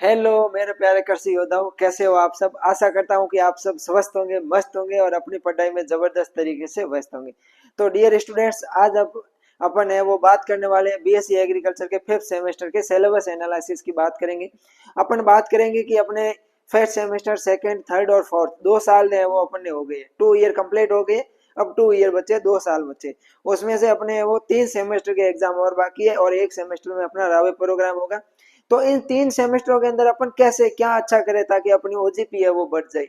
Hello मेरे प्यारे कृषि योद्धाओं, कैसे हो आप सब। आशा करता हूं कि आप सब स्वस्थ होंगे, मस्त होंगे और अपनी पढ़ाई में जबरदस्त तरीके से व्यस्त होंगे। तो डियर स्टूडेंट्स, आज अपन है वो बात करने वाले हैं बीएससी एग्रीकल्चर के 5th सेमेस्टर के सिलेबस एनालिसिस की बात करेंगे। अपन बात करेंगे कि अपने फर्स्ट सेमेस्टर, सेकंड, थर्ड और फोर्थ 2 साल है वो अपन ने हो गए, 2 ईयर कंप्लीट हो गए। अब 2 ईयर बचे, 2 साल बचे। उसमें से अपने वो 3 सेमेस्टर के एग्जाम और बाकी है और 1 सेमेस्टर में अपना रावे प्रोग्राम होगा। तो इन 3 सेमेस्टरों के अंदर अपन कैसे क्या अच्छा करें ताकि अपनी ओजीपी है वो बढ़ जाए।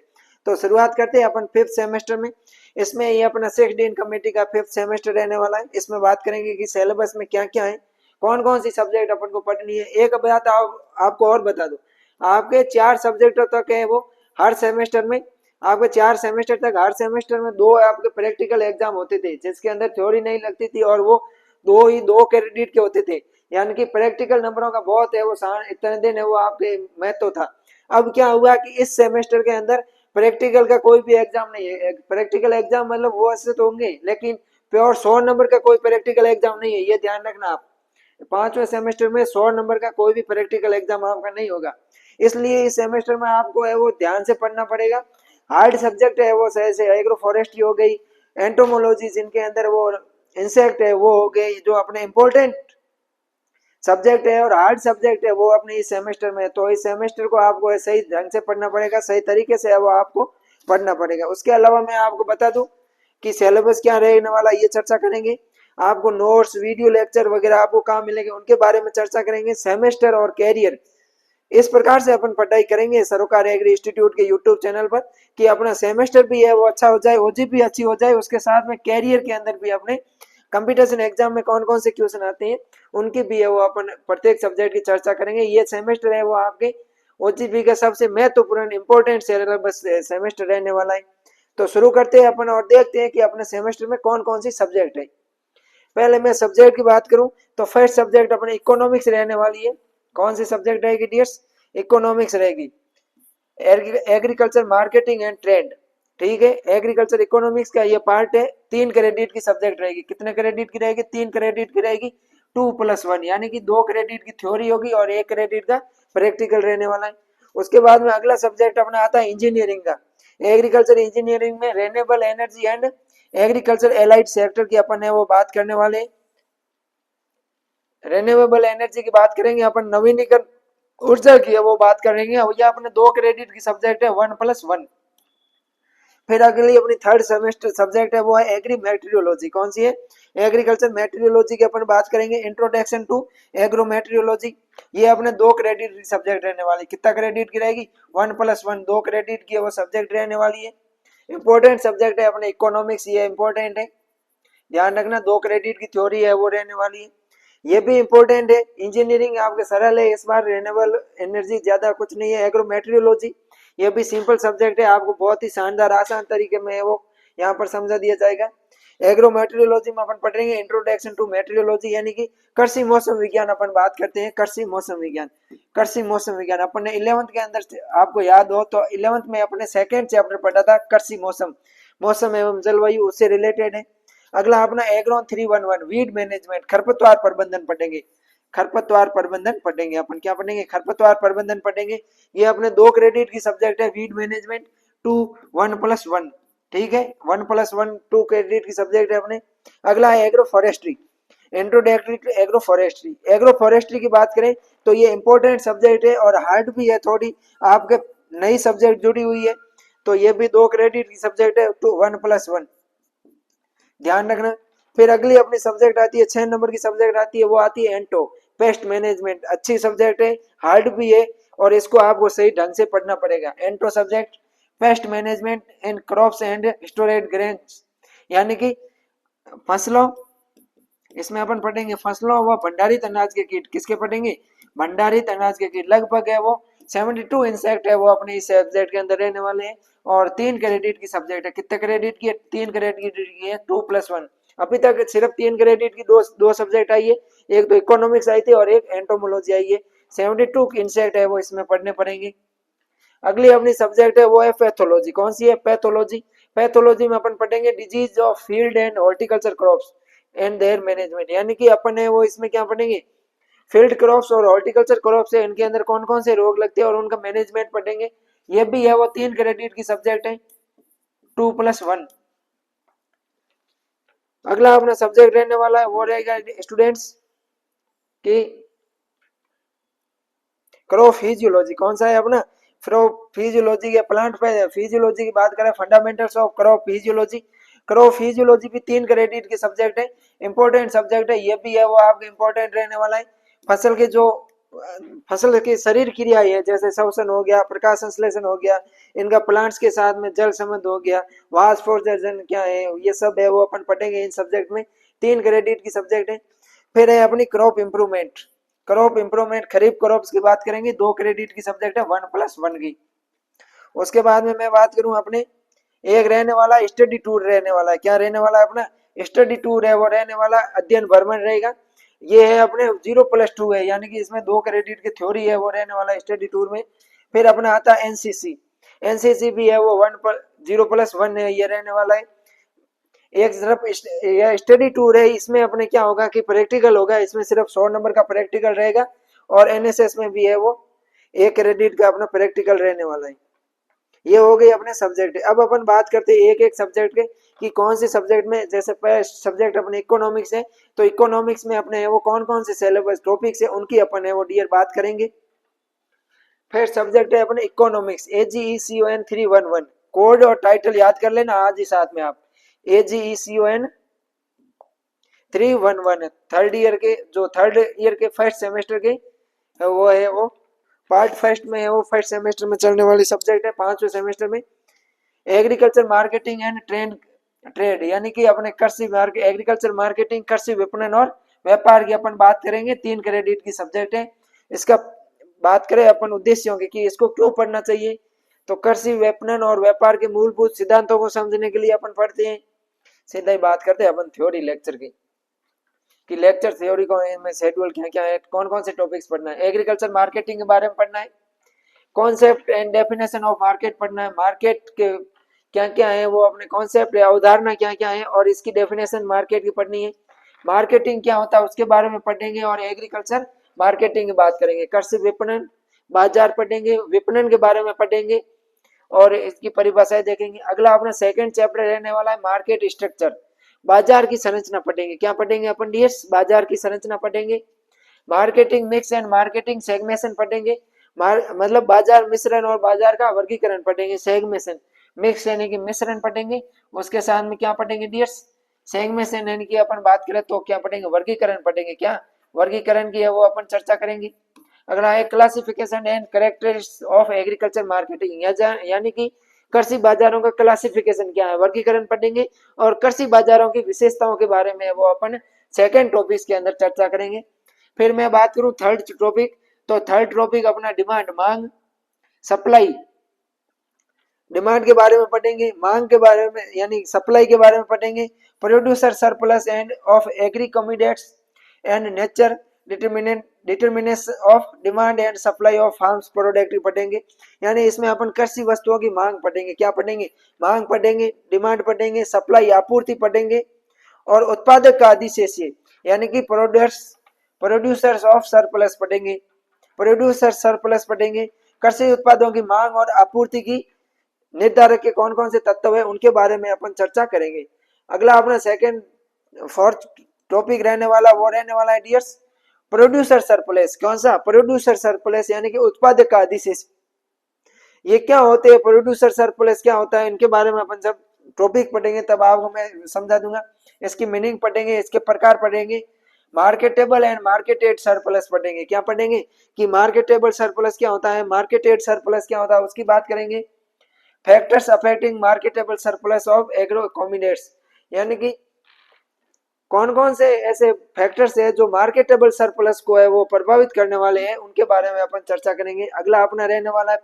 तो शुरुआत करते हैं अपन 5th सेमेस्टर में। इसमें ये अपना 16 कमेटी का 5th सेमेस्टर रहने वाला है। इसमें बात करेंगे कि सिलेबस में क्या क्या है, कौन कौन सी सब्जेक्ट अपन को पढ़नी है। एक बात आपको और बता दो, आपके 4 सब्जेक्ट तक है वो हर सेमेस्टर में। आपके 4 सेमेस्टर तक हर सेमेस्टर में 2 आपके प्रैक्टिकल एग्जाम होते थे, जिसके अंदर थ्योरी नहीं लगती थी और वो 2 क्रेडिट के होते थे। यानी कि प्रैक्टिकल नंबरों का बहुत है वो इतने दिन है वो आपके महत्व था। अब क्या हुआ कि इस सेमेस्टर के अंदर प्रैक्टिकल का कोई भी एग्जाम नहीं है। प्रैक्टिकल एग्जाम मतलब वो ऐसे तो होंगे, लेकिन प्योर 100 नंबर का कोई प्रैक्टिकल एग्जाम नहीं है, ये ध्यान रखना आप। 5वें सेमेस्टर में 100 नंबर का कोई भी प्रैक्टिकल एग्जाम आपका नहीं होगा। इसलिए इस सेमेस्टर में आपको है वो ध्यान से पढ़ना पड़ेगा। हार्ड सब्जेक्ट है वो जैसे एग्रो फॉरेस्ट्री हो गई, एंटोमोलॉजी जिनके अंदर वो इंसेक्ट है वो हो गई, जो अपने इंपॉर्टेंट सब्जेक्ट है और हार्ड सब्जेक्ट है वो अपने इस सेमेस्टर में। तो इस सेमेस्टर को आपको सही ढंग से पढ़ना पड़ेगा, सही तरीके से वो आपको पढ़ना पड़ेगा। उसके अलावा मैं आपको बता दूं कि सिलेबस क्या रहने वाला, ये चर्चा करेंगे। आपको नोट्स, वीडियो लेक्चर वगैरह आपको कहाँ मिलेंगे उनके बारे में चर्चा करेंगे। सेमेस्टर और कैरियर, इस प्रकार से अपन पढ़ाई करेंगे सरोकार एग्री इंस्टीट्यूट के यूट्यूब चैनल पर कि अपना सेमेस्टर भी है वो अच्छा हो जाए, ओजीपी अच्छी हो जाए। उसके साथ में कैरियर के अंदर भी अपने कंपटीशन एग्जाम में कौन कौन से क्वेश्चन आते हैं उनकी भी है वो अपन प्रत्येक सब्जेक्ट की चर्चा करेंगे। ये सेमेस्टर है वो आपके ओजीपी का सबसे महत्वपूर्ण इंपॉर्टेंट सिलेबस सेमेस्टर रहने वाला है। तो शुरू करते हैं अपन और देखते हैं कि अपने सेमेस्टर में कौन कौन सी सब्जेक्ट है। पहले मैं सब्जेक्ट की बात करूं तो फर्स्ट सब्जेक्ट अपने इकोनॉमिक्स रहने वाली है। कौन सी सब्जेक्ट रहेगी डियर्स? इकोनॉमिक्स रहेगी। एग्रीकल्चर मार्केटिंग एंड ट्रेंड, ठीक है। एग्रीकल्चर इकोनॉमिक्स का ये पार्ट है। 3 क्रेडिट की सब्जेक्ट रहेगी। कितने क्रेडिट की रहेगी? 3 क्रेडिट की रहेगी। 2+1 यानी कि 2 क्रेडिट की थ्योरी होगी और 1 क्रेडिट का प्रैक्टिकल रहने वाला है। उसके बाद में अगला सब्जेक्ट अपना आता है इंजीनियरिंग का। एग्रीकल्चर इंजीनियरिंग में renewable energy and agriculture allied sector की अपन है वो बात करने वाले। रेन्यूएबल एनर्जी की बात करेंगे अपन, नवीनीकरण ऊर्जा की है वो बात करेंगे। और ये अपने 2 क्रेडिट की सब्जेक्ट है, 1+1। फिर अगली अपनी थर्ड सेमेस्टर सब्जेक्ट है वो है एग्री मेटेरियोलॉजी। कौन सी है? एग्रीकल्चर मेटेरियोलॉजी की अपन बात करेंगे। इंट्रोडक्शन टू एग्रो मेटेरियोलॉजी, ये अपने 2 क्रेडिट की सब्जेक्ट रहने वाली। कितना क्रेडिट की रहेगी? 1+1, 2 क्रेडिट की वो सब्जेक्ट रहने वाली है। इंपॉर्टेंट सब्जेक्ट है अपने इकोनॉमिक्स, ये इंपॉर्टेंट है, ध्यान रखना। 2 क्रेडिट की थ्योरी है वो रहने वाली है, ये भी इंपॉर्टेंट है। इंजीनियरिंग आपके सरल है इस बार, रेन्यूएबल एनर्जी ज्यादा कुछ नहीं है। एग्रो मेटेरियोलॉजी ये भी सिंपल सब्जेक्ट है, आपको बहुत ही शानदार आसान तरीके में वो यहाँ पर समझा दिया जाएगा। एग्रो मेटेरियोलॉजी में अपन पढ़ेंगे इंट्रोडक्शन टू मेटेरियोलॉजी, यानी कि कृषि मौसम विज्ञान अपन बात करते हैं। कृषि मौसम विज्ञान, कृषि मौसम विज्ञान अपन ने 11th के अंदर, आपको याद हो तो 11th में अपने सेकेंड चैप्टर पढ़ा था कृषि मौसम, मौसम एवं जलवायु, उससे रिलेटेड है। अगला अपना एग्रोन 311 वीड मैनेजमेंट, खरपतवार प्रबंधन पढ़ेंगे। खरपतवार प्रबंधन पढ़ेंगे अपन, क्या पढ़ेंगे? खरपतवार प्रबंधन पढ़ेंगे। ये अपने 2 क्रेडिट की सब्जेक्ट है, वीड मैनेजमेंट 2 1+1, ठीक है। 1+1 2 क्रेडिट की सब्जेक्ट है अपने। अगला है agro forestry, introductory to agro forestry. Agro forestry की बात करें तो ये इंपॉर्टेंट सब्जेक्ट है और हार्ड भी है थोड़ी, आपके नई सब्जेक्ट जुड़ी हुई है। तो ये भी 2 क्रेडिट की सब्जेक्ट है, 1+1, ध्यान रखना। फिर अगली अपनी सब्जेक्ट आती है, 6 नंबर की सब्जेक्ट आती है, वो आती है एंटो, पेस्ट मैनेजमेंट। अच्छी सब्जेक्ट है, हार्ड भी है और इसको आपको सही ढंग से पढ़ना पड़ेगा। एंटो subject, pest management and crops and storage grains, यानी कि फसलों, इसमें अपन पढ़ेंगे फसलों व भंडारित अनाज के कीट। किसके पढ़ेंगे? भंडारित अनाज के कीट। लगभग है वो 72 इंसेक्ट है वो अपने इस सब्जेक्ट के अंदर रहने वाले हैं और 3 क्रेडिट की सब्जेक्ट है। कितने क्रेडिट की है? 3 क्रेडिट की है, 2+1। अभी तक सिर्फ 3 क्रेडिट की दो सब्जेक्ट आई है, एक तो इकोनॉमिक्स आई थी और एक एंटोमोलॉजी आई है। 72 इंसेक्ट है वो इसमें पढ़ने पड़ेंगे। अगली अपनी सब्जेक्ट है वो है पैथोलॉजी। कौन सी है? पैथोलॉजी। पैथोलॉजी में अपन पढ़ेंगे disease of field and horticulture crops and there management, यानी कि अपन है वो इसमें क्या पढ़ेंगे? फील्ड क्रॉप्स और हॉर्टिकल्चर क्रॉप्स है, इनके अंदर कौन कौन से रोग लगते हैं और उनका मैनेजमेंट पढ़ेंगे। ये भी है वो 3 क्रेडिट की सब्जेक्ट है, 2+1। अगला अपना सब्जेक्ट रहने वाला है वो रहेगा स्टूडेंट्स कि क्रॉप फिजियोलॉजी। कौन सा है अपना क्रॉप फिजियोलॉजी के प्लांट पे फिजियोलॉजी की बात करें, fundamentals of crop physiology. Crop physiology भी 3 क्रेडिट के सब्जेक्ट है, इंपॉर्टेंट सब्जेक्ट है, ये भी है वो आपके इंपॉर्टेंट रहने वाला है। फसल के जो फसल की शरीर क्रिया है, जैसे श्वसन हो गया, प्रकाश संश्लेषण हो गया, इनका प्लांट्स के साथ में जल संबंध हो गया, वाष्पोत्सर्जन क्या है, ये सब है वो अपन पढ़ेंगे इन सब्जेक्ट में। 3 क्रेडिट की सब्जेक्ट है। फिर है अपनी क्रॉप इंप्रूवमेंट। क्रॉप इंप्रूवमेंट खरीफ क्रॉप्स की बात करेंगे, 2 क्रेडिट की सब्जेक्ट है, 1+1 की। उसके बाद में मैं बात करूं अपने एक रहने वाला स्टडी टूर रहने वाला है। क्या रहने वाला है अपना स्टडी टूर है वो रहने वाला, अध्ययन भ्रमण रहेगा। ये है अपने 0+2 है, यानी कि इसमें 2 क्रेडिट की थ्योरी है वो रहने वाला स्टडी टूर में। फिर अपना आता है एनसीसी। एनसीसी भी है वो 0+1 है, ये रहने वाला है। एक तरफ स्टडी टूर है, इसमें अपने क्या होगा कि प्रैक्टिकल होगा, इसमें सिर्फ 100 नंबर का प्रैक्टिकल रहेगा। और एनएसएस में भी है वो 1 क्रेडिट का अपना प्रैक्टिकल रहने वाला है। ये हो गई अपने सब्जेक्ट। अब अपन बात करते हैं एक एक सब्जेक्ट के कि कौन से सब्जेक्ट में, जैसे फर्स्ट सब्जेक्ट अपने इकोनॉमिक्स है, तो इकोनॉमिक्स में अपने है वो कौन कौन से सिलेबस टॉपिक्स है उनकी अपन है वो डियर बात करेंगे। फिर सब्जेक्ट है अपने इकोनॉमिक्स, AGECON 311। कोड और टाइटल याद कर लेना आज ही साथ में आप। AGECON 311 है, थर्ड ईयर के, जो थर्ड ईयर के फर्स्ट सेमेस्टर के वो है वो पार्ट फर्स्ट में है वो, फर्स्ट सेमेस्टर में चलने वाली सब्जेक्ट है, 5वें सेमेस्टर में। एग्रीकल्चर मार्केटिंग एंड ट्रेड यानी कि अपने कृषि मार्केट, एग्रीकल्चर मार्केटिंग, कृषि विपणन और व्यापार की अपन बात करेंगे, 3 क्रेडिट की सब्जेक्ट है। इसका बात करें अपन उद्देश्यों की कि इसको क्यों पढ़ना चाहिए, तो कृषि विपणन और व्यापार के मूलभूत सिद्धांतों को समझने के लिए अपन पढ़ते हैं। सीधा ही बात करते हैं अपन थ्योरी लेक्चर की कि लेक्चर थ्योरी को में शेड्यूल क्या क्या है, कौन कौन से टॉपिक्स पढ़ना है। एग्रीकल्चर मार्केटिंग के बारे में पढ़ना है, concept and definition of market पढ़ना है, मार्केट के क्या क्या है वो अपने कॉन्सेप्ट या अवधारणा क्या क्या है और इसकी डेफिनेशन मार्केट की पढ़नी है। मार्केटिंग क्या होता है उसके बारे में पढ़ेंगे और एग्रीकल्चर मार्केटिंग की बात करेंगे। कृषि विपणन बाजार पढ़ेंगे, विपणन के बारे में पढ़ेंगे और इसकी परिभाषाएं देखेंगे। अगला अपना सेकंड चैप्टर रहने वाला है मार्केट स्ट्रक्चर, बाजार की संरचना पढ़ेंगे। क्या पढ़ेंगे अपन डियर्स, बाजार की संरचना पढ़ेंगे। मार्केटिंग मिक्स एंड मार्केटिंग सेगमेशन पढ़ेंगे, मतलब बाजार मिश्रण और बाजार का वर्गीकरण पढ़ेंगे। सेगमेशन मिक्स यानी कि मिश्रण पढ़ेंगे, उसके साथ में क्या पढ़ेंगे डियर्स, सेगमेशन यानी कि अपन बात करें तो क्या पढ़ेंगे, वर्गीकरण पढ़ेंगे। क्या वर्गीकरण की है वो अपन चर्चा करेंगे। अगला है classification and characteristics of agriculture marketing, यानी कि कृषि बाजारों का क्लासिफिकेशन क्या है, वर्गीकरण पढ़ेंगे और कृषि बाजारों की विशेषताओं के बारे में वो अपन सेकेंड टॉपिक के अंदर चर्चा करेंगे। फिर मैं बात करूं थर्ड टॉपिक, तो थर्ड टॉपिक अपना डिमांड, मांग, सप्लाई। डिमांड के बारे में पढ़ेंगे, मांग के बारे में यानी सप्लाई के बारे में पढ़ेंगे। Producer surplus end of agree commodities and nature determination of demand and supply of farms product पढ़ेंगे। यानी इसमें अपन कृषि वस्तुओं की मांग पढ़ेंगे। क्या पढ़ेंगे, मांग पढ़ेंगे, डिमांड पढ़ेंगे, सप्लाई आपूर्ति पढ़ेंगे और उत्पादक का अधिशेष्य यानी कि प्रोड्यूसर्स ऑफ सरप्लस पढ़ेंगे। प्रोड्यूसर सरप्लस पढ़ेंगे। कृषि उत्पादों की मांग और आपूर्ति की निर्धारक के कौन कौन से तत्व है उनके बारे में अपन चर्चा करेंगे। अगला अपना सेकंड फोर्थ टॉपिक रहने वाला वो रहने वाला है डियर्स प्रोड्यूसर सरप्लस। कौन सा, प्रोड्यूसर सरप्लस यानी कि उत्पादक का अधिशेष। ये क्या होते हैं, प्रोड्यूसर सरप्लस क्या होता है, इनके बारे में अपन जब टॉपिक पढ़ेंगे तब आपको मैं समझा दूंगा। इसकी मीनिंग पढ़ेंगे, इसके प्रकार पढ़ेंगे। मार्केटेबल एंड मार्केटेड सरप्लस पढ़ेंगे। क्या पढ़ेंगे कि मार्केटेबल सरप्लस क्या होता है, मार्केटेड सरप्लस क्या होता है उसकी बात करेंगे। Factors affecting marketable surplus of agro combinates यानी कि कौन कौन से ऐसे फैक्टर्स है जो मार्केटेबल सरप्लस को है वो प्रभावित करने वाले हैं, उनके बारे में अपन चर्चा करेंगे। अगला अपना रहने वाला है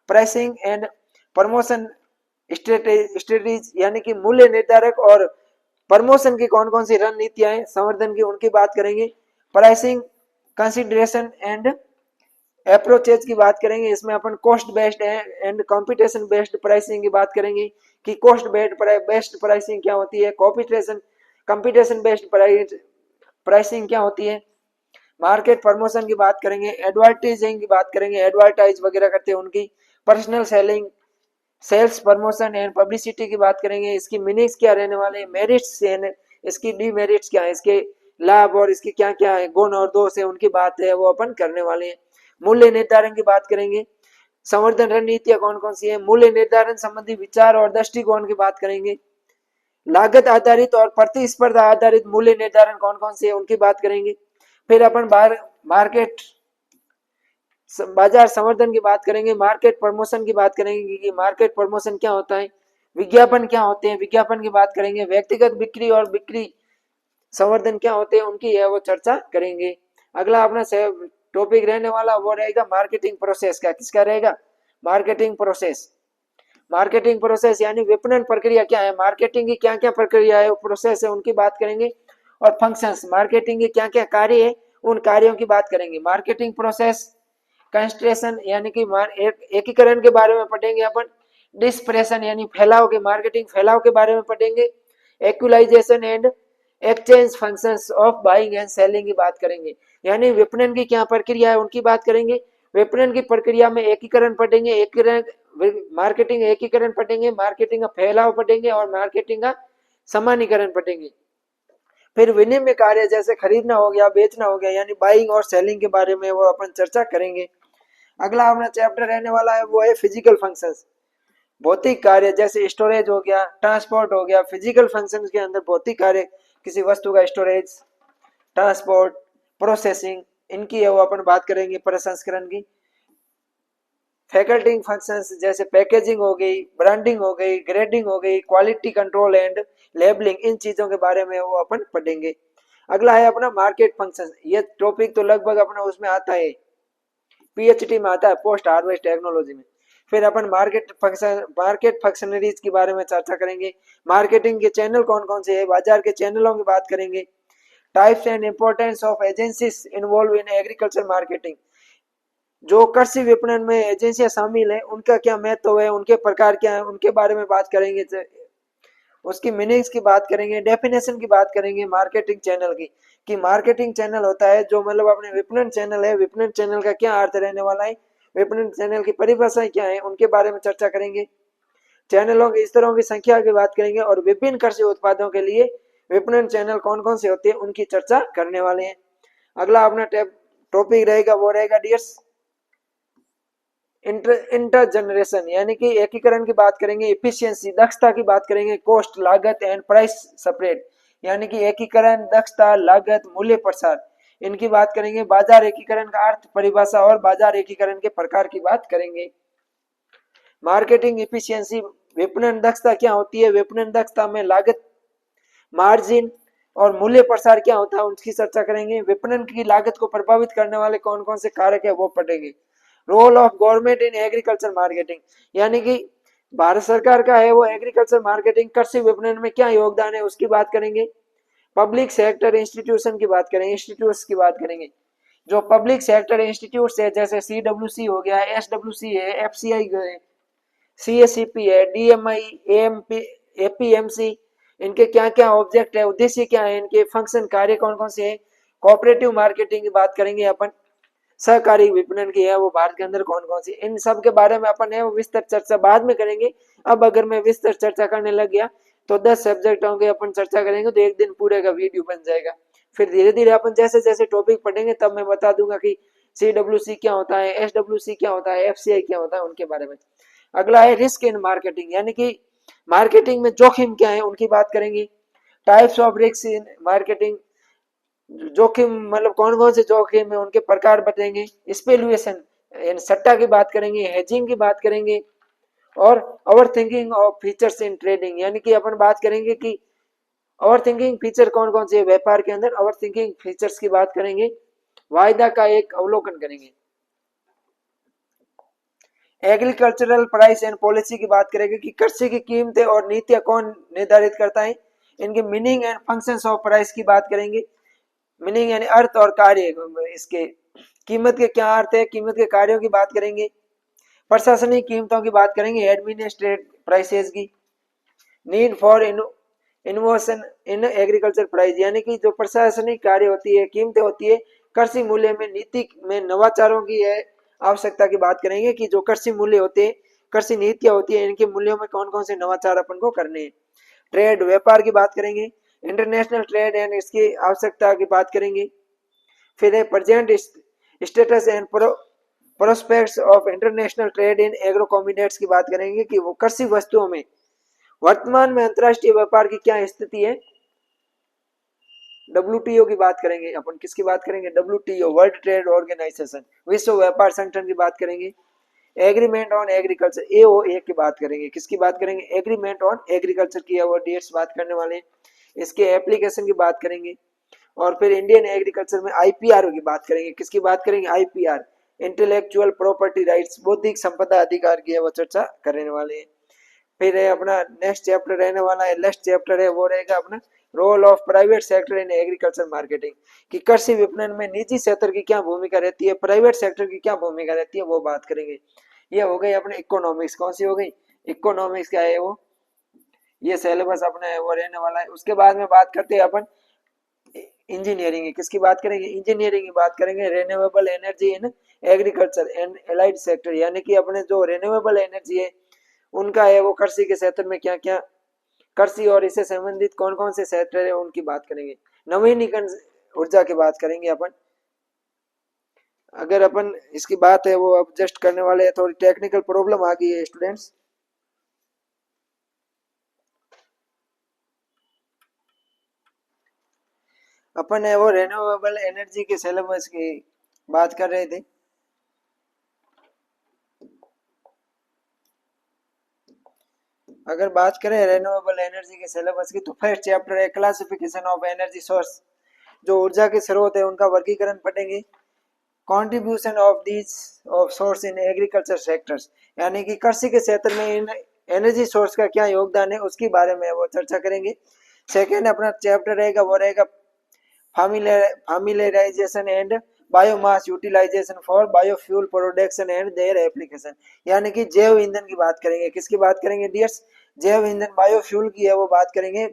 प्राइसिंग एंड प्रमोशन स्ट्रेटेजीज यानी कि मूल्य निर्धारक और प्रमोशन की कौन कौन सी रणनीतियां हैं संवर्धन की, उनकी बात करेंगे। प्राइसिंग कंसिडरेशन एंड अप्रोचेज की बात करेंगे। इसमें अपन cost based and competition based pricing की बात करेंगे कि कॉस्ट बेस्ड प्राइसिंग क्या होती है, कंपटीशन बेस्ड प्राइसिंग क्या होती है। मार्केट प्रमोशन की बात करेंगे, एडवर्टाइजिंग की बात करेंगे, एडवर्टाइज वगैरह करते हैं उनकी, personal selling, sales promotion and publicity की बात करेंगे। इसकी मीनिंग्स क्या रहने वाले हैं, मेरिट्स एंड इसकी डीमेरिट्स क्या है, इसके लाभ और इसके क्या क्या है गुण और दोष है, उनकी बात है वो अपन करने वाले हैं। मूल्य निर्धारण की बात करेंगे, संवर्धन रणनीतियां कौन कौन सी है, मूल्य निर्धारण संबंधी विचार और दृष्टिकोण की बात करेंगे। लागत आधारित और प्रतिस्पर्धा आधारित मूल्य निर्धारण कौन कौन से है उनकी बात करेंगे। फिर अपन मार्केट बाजार संवर्धन की बात करेंगे, मार्केट प्रमोशन की बात करेंगे कि मार्केट प्रमोशन क्या होता है, विज्ञापन क्या होते हैं, विज्ञापन की बात करेंगे, व्यक्तिगत बिक्री और बिक्री संवर्धन क्या होते हैं उनकी है वो चर्चा करेंगे। अगला अपना टॉपिक रहने वाला वो रहेगा मार्केटिंग प्रोसेस का, किसका रहेगा, मार्केटिंग प्रोसेस। मार्केटिंग प्रोसेस यानी विपणन प्रक्रिया क्या है, मार्केटिंग की क्या क्या प्रक्रिया है, प्रोसेस है, उनकी बात करेंगे। और फंक्शंस, मार्केटिंग के क्या क्या कार्य है उन कार्यों की बात करेंगे। मार्केटिंग प्रोसेस कंस्ट्रेशन यानी कि एकीकरण के बारे में पढ़ेंगे अपन। डिस्प्रेशन यानी फैलाव के, मार्केटिंग फैलाव के बारे में पढ़ेंगे। Equalization and exchange functions of buying and selling की बात करेंगे, यानी विपणन की क्या प्रक्रिया है उनकी बात करेंगे। विपणन की प्रक्रिया में एकीकरण पढ़ेंगे, एकीकरण मार्केटिंग एकीकरण पढ़ेंगे, मार्केटिंग का फैलाव पढ़ेंगे और मार्केटिंग का समानीकरण पढ़ेंगे। फिर विनिमय कार्य जैसे खरीदना हो गया, बेचना हो गया, यानी बाइंग और सेलिंग के बारे में वो अपन चर्चा करेंगे। अगला अपना चैप्टर रहने वाला है वो है फिजिकल फंक्शंस, भौतिक कार्य जैसे स्टोरेज हो गया, ट्रांसपोर्ट हो गया। फिजिकल फंक्शंस के अंदर भौतिक कार्य, किसी वस्तु का स्टोरेज, ट्रांसपोर्ट, प्रोसेसिंग, इनकी है वो अपन बात करेंगे, प्रसंस्करण की। फैकल्टी फंक्शंस जैसे पैकेजिंग हो गई, ब्रांडिंग हो गई, ग्रेडिंग हो गई, क्वालिटी कंट्रोल एंड लेबलिंग, इन चीजों के बारे में वो अपन पढ़ेंगे। अगला है अपना मार्केट फंक्शन, ये टॉपिक तो लगभग अपना उसमें आता है, पीएचडी में आता है, पोस्ट हार्वेस्ट टेक्नोलॉजी में। फिर अपन मार्केट फंक्शनरीज के बारे में चर्चा करेंगे। मार्केटिंग के चैनल कौन कौन से है, बाजार के चैनलों की बात करेंगे। Types and importance of agencies involve in agriculture marketing, जो कृषि विपणन में एजेंसियां शामिल है उनका क्या महत्व है, उनके प्रकार क्या है, उनके बारे में बात करेंगे। उसकी मीनिंग्स की बात करेंगे, डेफिनेशन की बात करेंगे मार्केटिंग चैनल की, कि मार्केटिंग चैनल होता है जो मतलब अपने विपणन चैनल है, विपणन चैनल का क्या अर्थ रहने वाला है, विपणन चैनल की परिभाषाएं क्या है, उनके बारे में चर्चा करेंगे। चैनलों के स्तरों की संख्या की बात करेंगे और विभिन्न कृषि उत्पादों के लिए विपणन चैनल कौन कौन से होते हैं उनकी चर्चा करने वाले हैं। अगला अपना टॉपिक रहेगा वो रहेगा डियर्स इंटर जनरेशन, यानी कि एकीकरण की बात करेंगे। इफिशियंसी, दक्षता की बात करेंगे। कॉस्ट, लागत एंड प्राइस स्प्रेड, यानी कि एकीकरण, दक्षता, लागत, मूल्य प्रसार, इनकी बात करेंगे। बाजार एकीकरण का अर्थ, परिभाषा और बाजार एकीकरण के प्रकार की बात करेंगे। मार्केटिंग इफिशियंसी, विपणन दक्षता क्या होती है, विपणन दक्षता में लागत, मार्जिन और मूल्य प्रसार क्या होता है उसकी चर्चा करेंगे। विपणन की लागत को प्रभावित करने वाले कौन कौन से कारक है वो पढ़ेंगे। Role of government in agriculture marketing, यानी कि भारत सरकार का है वो एग्रीकल्चर मार्केटिंग, कृषि विपणन में क्या योगदान है उसकी बात करेंगे। पब्लिक सेक्टर इंस्टीट्यूशन की बात करेंगे, इंस्टीट्यूट्स की बात करेंगे। जो पब्लिक सेक्टर इंस्टीट्यूट्स है जैसे CWC हो गया, SWC है, FCI है, CSCP है, DMI, AMP, APMC, इनके क्या क्या ऑब्जेक्ट है, उद्देश्य क्या है, इनके फंक्शन कार्य कौन कौन से हैं। कोऑपरेटिव मार्केटिंग की बात करेंगे अपन, सहकारी विपणन की है वो भारत के अंदर कौन कौन सी, इन सब के बारे में अपन है वो विस्तार चर्चा बाद में करेंगे। अब अगर मैं विस्तार चर्चा करने लग गया तो 10 सब्जेक्ट होंगे, अपन चर्चा करेंगे तो एक दिन पूरे का वीडियो बन जाएगा। फिर धीरे धीरे अपन जैसे जैसे टॉपिक पढ़ेंगे तब मैं बता दूंगा कि CWC क्या होता है, SWC क्या होता है, FCI क्या होता है, उनके बारे में। अगला है रिस्क इन मार्केटिंग, यानी कि मार्केटिंग में जोखिम क्या है उनकी बात करेंगे। Types of risk in marketing, जोखिम मतलब कौन कौन से जोखिम है उनके प्रकार बताएंगे। स्पेकुलेशन यानी सट्टा की बात करेंगे, हेजिंग की बात करेंगे और over thinking of features in trading, यानी कि अपन बात करेंगे कि ओवर थिंकिंग फीचर कौन कौन से है व्यापार के अंदर, ओवर थिंकिंग फीचर्स की बात करेंगे। वायदा का एक अवलोकन करेंगे। एग्रीकल्चरल प्राइस एंड पॉलिसी की बात करेंगे कि कृषि की कीमतें और नीतियां कौन निर्धारित करता है, इनके meaning and functions of price की बात करेंगे। मीनिंग यानी अर्थ और कार्य, इसके कीमत के क्या अर्थ है, कीमत के कार्यों की बात करेंगे। प्रशासनिक कीमतों की बात करेंगे, एडमिनिस्ट्रेटिव प्राइसेस की। Need for innovation in agriculture price, यानी कि जो प्रशासनिक कार्य होती है, कीमतें होती है, कृषि मूल्य में नीति में नवाचारों की आवश्यकता की बात करेंगे कि जो कृषि मूल्य होते हैं, कृषि नीतियां होती है, इनके मूल्यों में कौन कौन से नवाचार अपन को करने हैं। ट्रेड व्यापार की बात करेंगे, इंटरनेशनल ट्रेड एंड इसकी आवश्यकता की बात करेंगे। फिर है present status and prospects of international trade in agro combinates की बात करेंगे कि वो कृषि वस्तुओं में वर्तमान में अंतरराष्ट्रीय व्यापार की क्या स्थिति है। डब्ल्यूटीओ की बात करेंगे अपन, किसकी बात करेंगे, डब्ल्यूटीओ वर्ल्ड ट्रेड ऑर्गेनाइजेशन, विश्व व्यापार संगठन की बात करेंगे। एग्रीमेंट ऑन एग्रीकल्चर एओए की बात करेंगे, किसकी बात करेंगे, एग्रीमेंट ऑन एग्रीकल्चर की वो डेट्स बात करने वाले हैं, इसके एप्लीकेशन की बात करेंगे। और फिर इंडियन एग्रीकल्चर में आईपीआर की बात करेंगे, किसकी बात करेंगे, आईपीआर इंटेलेक्चुअल प्रॉपर्टी राइट्स, बौद्धिक संपदा अधिकार की वो चर्चा करने वाले हैं। फिर है अपना नेक्स्ट चैप्टर रहने वाला है, लास्ट चैप्टर है वो रहेगा अपना role of private sector in agriculture marketing, कि कृषि विपणन में निजी सेक्टर की क्या भूमिका रहती है, प्राइवेट सेक्टर की क्या भूमिका रहती है, वो बात करेंगे। ये हो गई अपने इकोनॉमिक्स, कौन सी हो गई, इकोनॉमिक्स क्या है वो, ये सिलेबस अपने वो रहने वाला है। उसके बाद में बात करते हैं अपन इंजीनियरिंग की, किसकी बात करेंगे, इंजीनियरिंग की बात करेंगे, renewable energy in agriculture and allied sector, यानी कि अपने जो रेन्यूएबल एनर्जी है उनका है वो कृषि के क्षेत्र में क्या क्या, कृषि और इससे संबंधित कौन कौन से सेक्टर है उनकी बात करेंगे। नवीनीकरण ऊर्जा की बात करेंगे अपन। अगर अपन इसकी बात है वो अब जस्ट करने वाले हैं, थोड़ी टेक्निकल प्रॉब्लम आ गई है स्टूडेंट्स। अपन है वो रेन्यूएबल एनर्जी के सिलेबस की बात कर रहे थे। अगर बात करें रेन्यूएबल एनर्जी के सिलेबस की, तो फर्स्ट चैप्टर है क्लासिफिकेशन ऑफ एनर्जी सोर्स, जो ऊर्जा के स्रोत है उनका वर्गीकरण पढ़ेंगे। Contribution of these of source in agriculture sectors, यानी कि कृषि के क्षेत्र में इन एनर्जी सोर्स का क्या योगदान है उसके बारे में वो चर्चा करेंगे। सेकेंड अपना चैप्टर रहेगा वो रहेगा familiarization and biomass utilization for biofuel production and their application, यानी कि जैव ईंधन की बात करेंगे, किसकी बात करेंगे डियर्स, जैव ईंधन बायोफ्यूल की है वो बात करेंगे,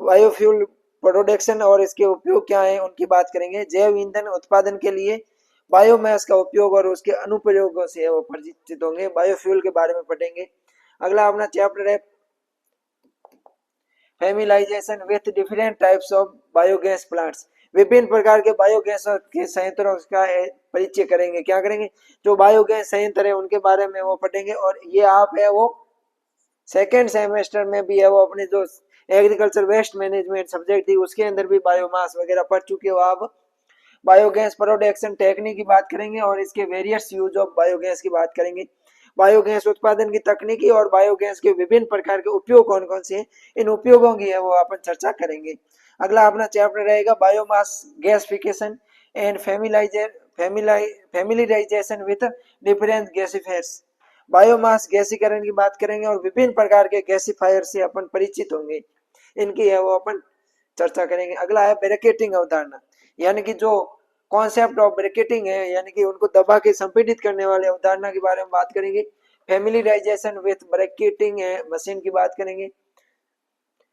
बायोफ्यूल प्रोडक्शन और इसके उपयोग क्या है उनकी बात करेंगे। जैव ईंधन उत्पादन के लिए बायोमास का उपयोग और उसके अनुप्रयोगों से वो परिचित होंगे, बायोफ्यूल के बारे में पढ़ेंगे। अगला अपना चैप्टर है familiarization with different types of biogas plants, विभिन्न प्रकार के बायोगैस के संयंत्रों का परिचय करेंगे, क्या करेंगे, जो बायोगैस संयंत्र है उनके बारे में वो पढ़ेंगे। और ये आप है वो सेकेंड सेमेस्टर में भी है वो अपने जो एग्रीकल्चर वेस्ट मैनेजमेंट सब्जेक्ट थी उसके अंदर भी बायोमास वगैरह पढ़ चुके हो आप। बायोगैस प्रोडक्शन टेक्निक की बात करेंगे और इसके वेरियस यूज ऑफ बायोगैस की बात करेंगे। बायोगैस उत्पादन की तकनीकी और बायोगैस के विभिन्न प्रकार के उपयोग कौन कौन से हैं, इन उपयोगों की है वो अपन चर्चा करेंगे। अगला अपना चैप्टर रहेगा biomass gasification and familiarization with different gasifiers, biomass गैसीकरण की बात करेंगे और विभिन्न प्रकार के गैसीफायर से अपन परिचित होंगे, इनकी है वो अपन चर्चा करेंगे। अगला है ब्रैकेटिंग अवधारणा, यानी कि जो कॉन्सेप्ट ऑफ ब्रैकेटिंग है, यानी कि उनको दबा के संपीड़ित करने वाले अवधारणा के बारे में बात करेंगे। फैमिलियराइजेशन विथ ब्रैकेटिंग मशीन की बात करेंगे।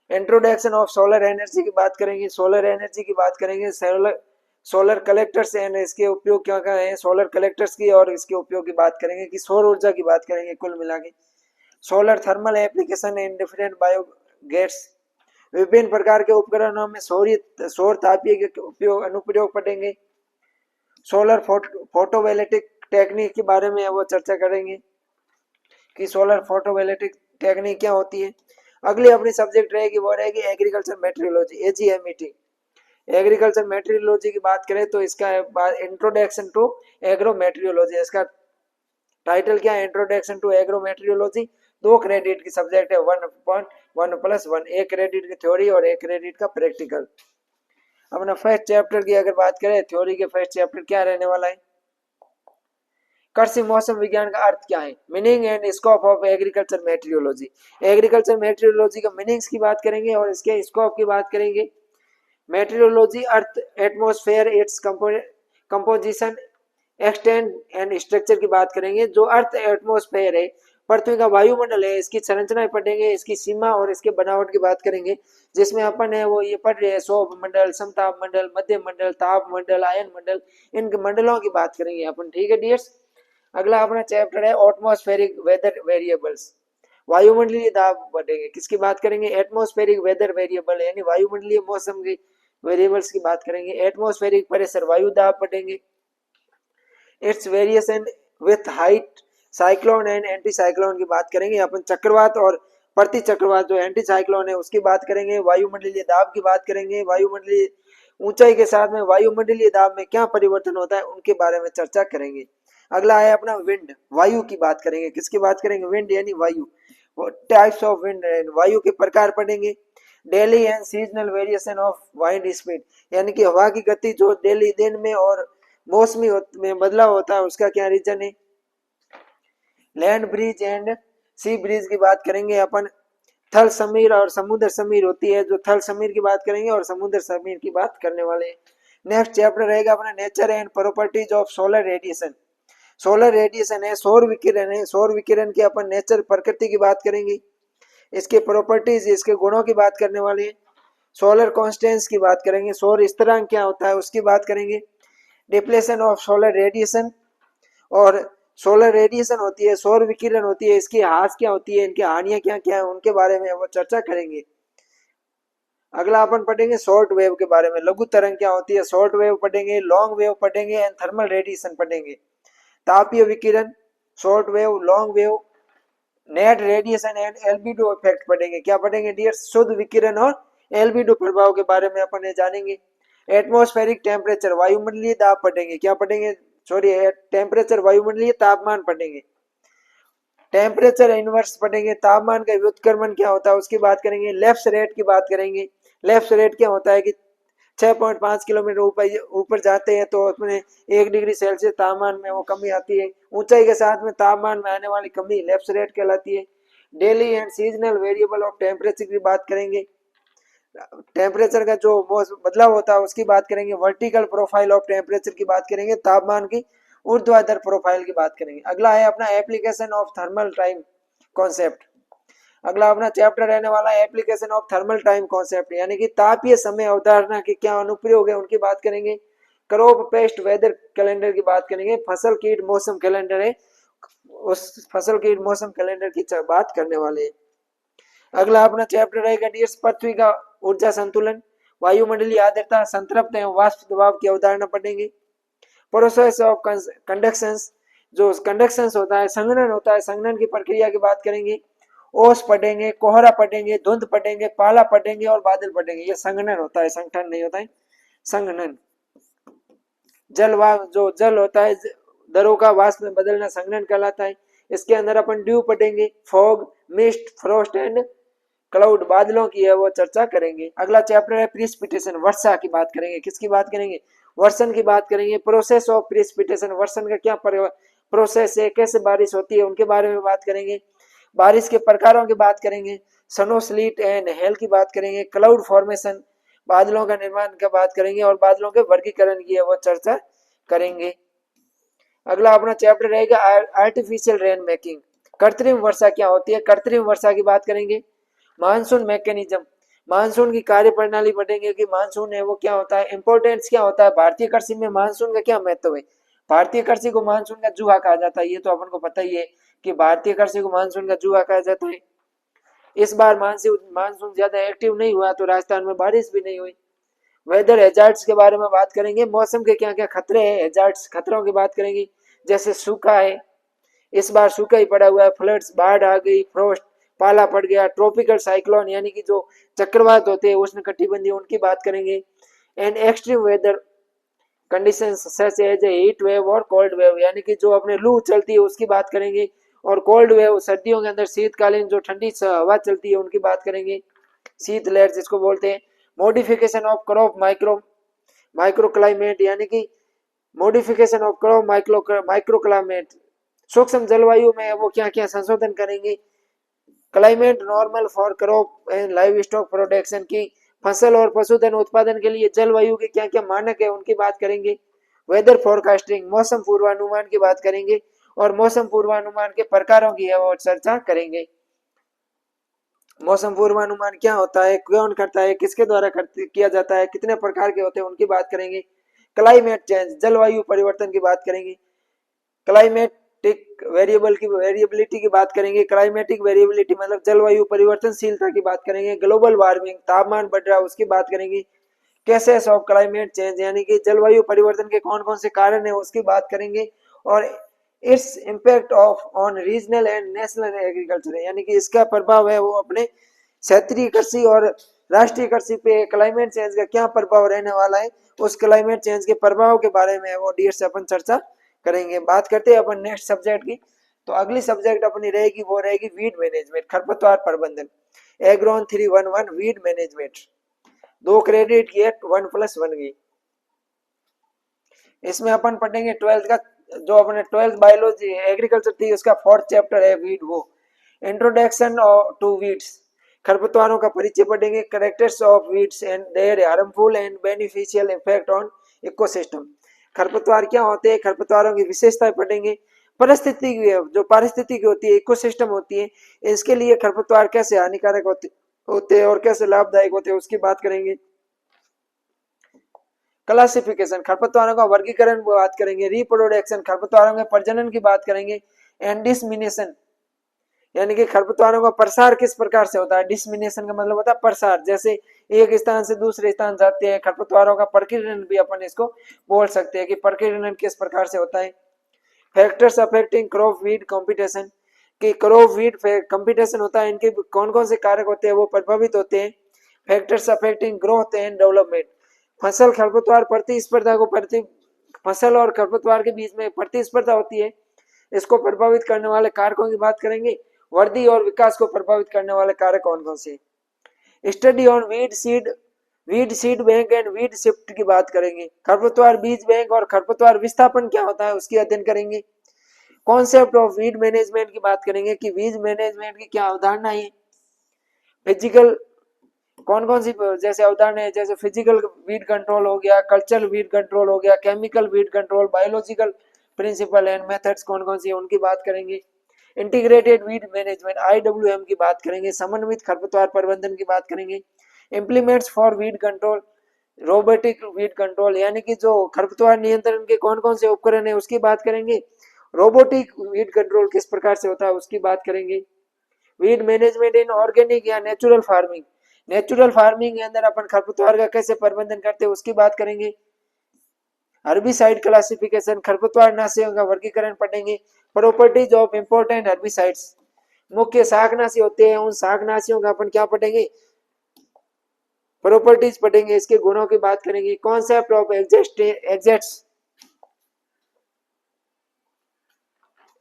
इंट्रोडक्शन ऑफ सोलर एनर्जी की बात करेंगे, सोलर एनर्जी की बात करेंगे, सोलर कलेक्टर्स एंड इसके उपयोग क्या क्या है, सोलर कलेक्टर्स की और इसके उपयोग की बात करेंगे, कि सौर ऊर्जा की बात करेंगे कुल मिला के। Solar thermal application in different biogas, विभिन्न प्रकार के उपकरणों में सौर तापीय के उपयोग अनुप्रयोग पढ़ेंगे। सोलर फोटोवोल्टिक टेक्निक के बारे में वो चर्चा करेंगे कि सोलर फोटोवोल्टिक टेक्निक क्या होती है। अगली अपनी सब्जेक्ट रहेगी वो रहेगी agriculture meteorology, AGMET. Agriculture meteorology की बात करें तो इसका इंट्रोडक्शन टू एग्रो मेट्रोलॉजी, इसका टाइटल क्या है, introduction to agro meteorology. 2 credit की सब्जेक्ट है, 1.1+1, एक क्रेडिट की थ्योरी और एक क्रेडिट का प्रैक्टिकल। अपना फर्स्ट चैप्टर की अगर बात करें, थ्योरी के फर्स्ट चैप्टर क्या रहने वाला है, कृषि मौसम विज्ञान का अर्थ क्या है, meaning and scope of agriculture metrology. Agriculture metrology का मीनिंग्स की बात करेंगे और इसके स्कोप की बात करेंगे। Metrology earth atmosphere its composition extend and structure की बात करेंगे। जो अर्थ एटमॉस्फेयर है, पृथ्वी का वायुमंडल है, इसकी संरचना पढ़ेंगे, इसकी सीमा और इसके बनावट की बात करेंगे, जिसमें अपन है वो ये पढ़ रहे हैं सौभ मंडल, समताप मंडल, मध्य मंडल, ताप मंडल, आयन मंडल, इन मंडलों की बात करेंगे अपन। ठीक है डियर्स। अगला अपना चैप्टर है एटमॉस्फेरिक वेदर वेरिएबल्स, वायुमंडलीय दाब पढ़ेंगे। किसकी बात करेंगे? एटमॉस्फेरिक वेदर वेरिएबल यानी वायुमंडलीय मौसम की वेरिएबल्स की बात करेंगे। एटमॉस्फेरिक प्रेशर वायु दाब पढ़ेंगे। It's variation with height, cyclone and anti cyclone की बात करेंगे। अपन चक्रवात और प्रति चक्रवात जो एंटी साइक्लोन है उसकी बात करेंगे। वायुमंडलीय दाब की बात करेंगे। वायुमंडलीय ऊंचाई के साथ में वायुमंडलीय दाब में क्या परिवर्तन होता है उनके बारे में चर्चा करेंगे। अगला है अपना विंड, वायु की बात करेंगे। किसकी बात करेंगे? विंड यानी वायु। टाइप्स ऑफ विंड, वायु के प्रकार पढ़ेंगे। Daily and seasonal variation of wind speed यानी कि हवा की गति जो डेली दिन में और मौसमी में बदलाव होता है उसका क्या रीजन है। Land bridge and sea bridge की बात करेंगे अपन। थल समीर और समुद्र समीर होती है, जो थल समीर की बात करेंगे और समुद्र समीर की बात करने वाले हैं। नेक्स्ट चैप्टर रहेगा अपना nature and properties of solar radiation. Solar radiation है, सौर विकिरण है। सौर विकिरण की अपन नेचर, प्रकृति की बात करेंगे। इसके प्रॉपर्टीज, इसके गुणों की बात करने वाले हैं। सोलर कॉन्स्टेंस की बात करेंगे। सौर स्थिरांक क्या होता है उसकी बात करेंगे। डिप्लेशन ऑफ सोलर रेडिएशन, और सोलर रेडिएशन होती है, सौर विकिरण होती है, इसकी हास क्या होती है, इनकी हानियां क्या क्या है उनके बारे में वो चर्चा करेंगे। अगला अपन पढ़ेंगे शॉर्ट वेव के बारे में। लघु तरंग क्या होती है, शॉर्ट वेव पढ़ेंगे। लॉन्ग वेव पढ़ेंगे एंड थर्मल रेडिएशन पढ़ेंगे। तापीय विकिरण, short wave, long wave, net radiation and albedo effect पढ़ेंगे। क्या पढ़ेंगे डियर? शुद्ध विकिरण और एल्बिडो प्रभाव के बारे में अपन जानेंगे। एटमॉस्फेरिक टेम्परेचर, वायुमंडलीय दाब पढ़ेंगे। क्या पढ़ेंगे? सॉरी, टेम्परेचर वायुमंडलीय तापमान पढ़ेंगे। टेम्परेचर इनवर्स पढ़ेंगे। तापमान का व्युत्क्रमण क्या होता है उसकी बात करेंगे। लेफ्ट रेट की बात करेंगे। लेफ्ट रेट क्या होता है कि 6.5 किलोमीटर ऊपर जाते हैं तो उसमें 1 डिग्री सेल्सियस तापमान में वो कमी आती है। ऊंचाई के साथ में तापमान में आने वाली कमी लेफ्ट रेट कहलाती है। Daily and seasonal variable of temperature की बात करेंगे। टेम्परेचर का जो बदलाव होता है उसकी बात करेंगे। वर्टिकल प्रोफाइल ऑफ टेम्परेचर की बात करेंगे। तापमान की ऊर्ध्वाधर प्रोफाइल की बात करेंगे। अगला है अपना application of thermal time concept. अगला अपना चैप्टर रहने वाला है application of thermal time concept यानी कि तापीय समय अवधारणा के क्या अनुप्रयोग है उनकी बात करेंगे। क्रॉप पेस्ट वेदर कैलेंडर की बात करेंगे। फसल कीट मौसम कैलेंडर है, उस फसल कीट मौसम कैलेंडर की बात करने वाले हैं। अगला अपना चैप्टर रहेगा डियर्स पृथ्वी का ऊर्जा संतुलन, वायुमंडलीय आर्द्रता, संतृप्त एवं वाष्प दबाव की अवधारणा पढ़ेंगे। प्रोसेस ऑफ कंडक्शन, जो कंडक्शन होता है, संघनन होता है, संघनन की प्रक्रिया की बात करेंगे। ओस पढ़ेंगे, कोहरा पढ़ेंगे, धुंध पढ़ेंगे, पाला पढ़ेंगे और बादल पढ़ेंगे। ये संघनन होता है, संगठन नहीं होता है, संघनन। जलवाष्प, जो जल होता है दरों का वाष्प में बदलना संघनन कहलाता है। इसके अंदर अपन ड्यू पढ़ेंगे, fog, mist, frost and cloud, बादलों की है वो चर्चा करेंगे। अगला चैप्टर है प्रिसिपिटेशन, वर्षा की बात करेंगे। किसकी बात करेंगे? वर्षण की बात करेंगे। प्रोसेस ऑफ प्रिसिपिटेशन, वर्षण का क्या प्रोसेस है, कैसे बारिश होती है उनके बारे में बात करेंगे। बारिश के प्रकारों की बात करेंगे। स्नो, स्लीट एंड हेल की बात करेंगे। क्लाउड फॉर्मेशन, बादलों का निर्माण की बात करेंगे और बादलों के वर्गीकरण की है वो चर्चा करेंगे। अगला अपना चैप्टर रहेगा आर्टिफिशियल रेन मेकिंग, कृत्रिम वर्षा क्या होती है, कृत्रिम वर्षा की बात करेंगे। मानसून मैकेनिज्म, मानसून की कार्य प्रणाली पढ़ेंगे कि मानसून है वो क्या होता है, इंपोर्टेंस क्या होता है, भारतीय कृषि में मानसून का क्या महत्व है। भारतीय कृषि को मानसून का जुआ कहा जाता है, ये तो अपन को पता ही है कि भारतीय कृषि को मानसून का जुआ कहा जाता है। इस बार मानसून ज्यादा एक्टिव नहीं हुआ तो राजस्थान में बारिश भी नहीं हुई। वेदर हैजार्ड्स के बारे में बात करेंगे। मौसम के क्या क्या खतरे हैं, हैजार्ड्स, खतरों की बात करेंगे। जैसे सूखा है, इस बार सूखा ही पड़ा हुआ है। फ्लड्स, बाढ़ आ गई। फ्रोस्ट, पाला पड़ गया। ट्रॉपिकल साइक्लोन यानी कि जो चक्रवात होते हैं उष्णकटिबंधीय, उनकी बात करेंगे। And extreme weather conditions such as heat wave और कोल्ड वेव यानी कि जो अपने लू चलती है उसकी बात करेंगे। और कोल्ड वेव सर्दियों के अंदर शीतकालीन जो ठंडी हवा चलती है उनकी बात करेंगे, शीत लहर जिसको बोलते हैं। Modification of crop micro climate यानी कि modification of crop micro climate, सूक्ष्म जलवायु में वो क्या क्या संशोधन करेंगे। Climate normal for crop and live stock production की फसल और पशुधन उत्पादन के लिए जलवायु के क्या क्या मानक है उनकी बात करेंगे। वेदर फोरकास्टिंग, मौसम पूर्वानुमान की बात करेंगे। और मौसम पूर्वानुमान के प्रकारों की है वो चर्चा करेंगे। मौसम पूर्वानुमान क्या होता है, कौन करता है, किसके द्वारा किया जाता है, कितने प्रकार के होते हैं उनकी बात करेंगे। क्लाइमेट चेंज, जलवायु परिवर्तन की बात करेंगे। क्लाइमेटिक वेरिएबल की वेरिएबिलिटी की बात करेंगे। क्लाइमेटिक वेरिएबिलिटी मतलब जलवायु परिवर्तनशीलता की बात करेंगे। ग्लोबल वार्मिंग, तापमान बढ़ रहा है उसकी बात करेंगे। केसेस ऑफ क्लाइमेट चेंज यानी कि जलवायु परिवर्तन के कौन कौन से कारण है उसकी बात करेंगे। और its impact of on regional and national agriculture यानी कि इसका प्रभाव है वो अपने क्षेत्रीय कृषि और राष्ट्रीय कृषि पे क्लाइमेट चेंज का क्या प्रभाव रहने वाला है, उस क्लाइमेट चेंज के प्रभाव के बारे में वो डियर से अपन चर्चा करेंगे। बात करते हैं अपन नेक्स्ट सब्जेक्ट की। तो अगली सब्जेक्ट अपनी रहेगी वो रहेगी वीड मैनेजमेंट, खरपतवार प्रबंधन। एग्रोन 311 वीड मैनेजमेंट, 2 क्रेडिट की 1+1 की। इसमें अपन पढ़ेंगे 12th का, जो अपने 12th बायोलॉजी एग्रीकल्चर थी उसका 4th चैप्टर है वीड वो। इंट्रोडक्शन टू वीड्स, खरपतवारों का परिचय पढ़ेंगे। Characters of weeds and their harmful and beneficial effect on ecosystem, खरपतवार क्या होते हैं, खरपतवारों की विशेषताएं पढ़ेंगे। परिस्थिति जो पारिस्थितिकी होती है, इकोसिस्टम होती है, इसके लिए खरपतवार कैसे हानिकारक होते हैं और कैसे लाभदायक होते हैं उसकी बात करेंगे। क्लासिफिकेशन, खरपतवारों का वर्गीकरण बात करेंगे। रिप्रोडक्शन, खरपतवारों के प्रजनन की बात करेंगे। एंड डिसमिनेशन यानी कि खरपतवारों का प्रसार किस प्रकार से होता है। डिसमिनेशन का मतलब होता है प्रसार, जैसे एक स्थान से दूसरे स्थान जाते हैं। खरपतवारों का प्रकीर्णन भी अपन इसको बोल सकते हैं कि प्रकीर्णन किस प्रकार से होता है। Factors affecting crop weed competition, कि क्रॉप वीड कंपटीशन होता है, इनके कौन कौन से कारक होते हैं वो प्रभावित होते हैं। Factors affecting growth and development, फसल खरपतवार प्रतिस्पर्धा को फसल और खरपतवार के बीच में प्रतिस्पर्धा होती है, इसको प्रभावित करने वाले कारकों की बात करेंगे। वृद्धि और विकास को प्रभावित करने वाले कारक कौन कौन से। Study on weed seed bank and weed shift की बात करेंगे। खरपतवार बीज बैंक और खरपतवार विस्थापन क्या होता है उसकी अध्ययन करेंगे। कॉन्सेप्ट ऑफ वीड मैनेजमेंट की बात करेंगे कि वीड मैनेजमेंट की क्या अवधारणा है। फिजिकल कौन कौन सी जैसे अवधारणा है, जैसे फिजिकल वीड कंट्रोल हो गया, कल्चरल वीड कंट्रोल हो गया, chemical weed control, biological principle and methods कौन कौन सी है उनकी बात करेंगे। इंटीग्रेटेड वीड मैनेजमेंट IWM की बात करेंगे। समन्वित खरपतवार प्रबंधन की बात करेंगे। Implements for weed control, robotic weed control यानी कि जो खरपतवार नियंत्रण के कौन कौन से उपकरण है उसकी बात करेंगे। रोबोटिक वीड कंट्रोल किस प्रकार से होता है उसकी बात करेंगे। वीड मैनेजमेंट इन ऑर्गेनिक या नेचुरल फार्मिंग, नेचुरल फार्मिंग के अंदर अपन खरपतवार का कैसे प्रबंधन करते हैं उसकी बात करेंगे। हर्बिसाइड क्लासिफिकेशन, खरपतवार नाशियों का वर्गीकरण पढ़ेंगे। प्रॉपर्टीज ऑफ इंपॉर्टेंट हर्बिसाइड्स, मुख्य शाकनाशी होते हैं उन शाकनाशियों का अपन क्या पढ़ेंगे, प्रॉपर्टीज पढ़ेंगे, इसके गुणों की बात करेंगे। Concept of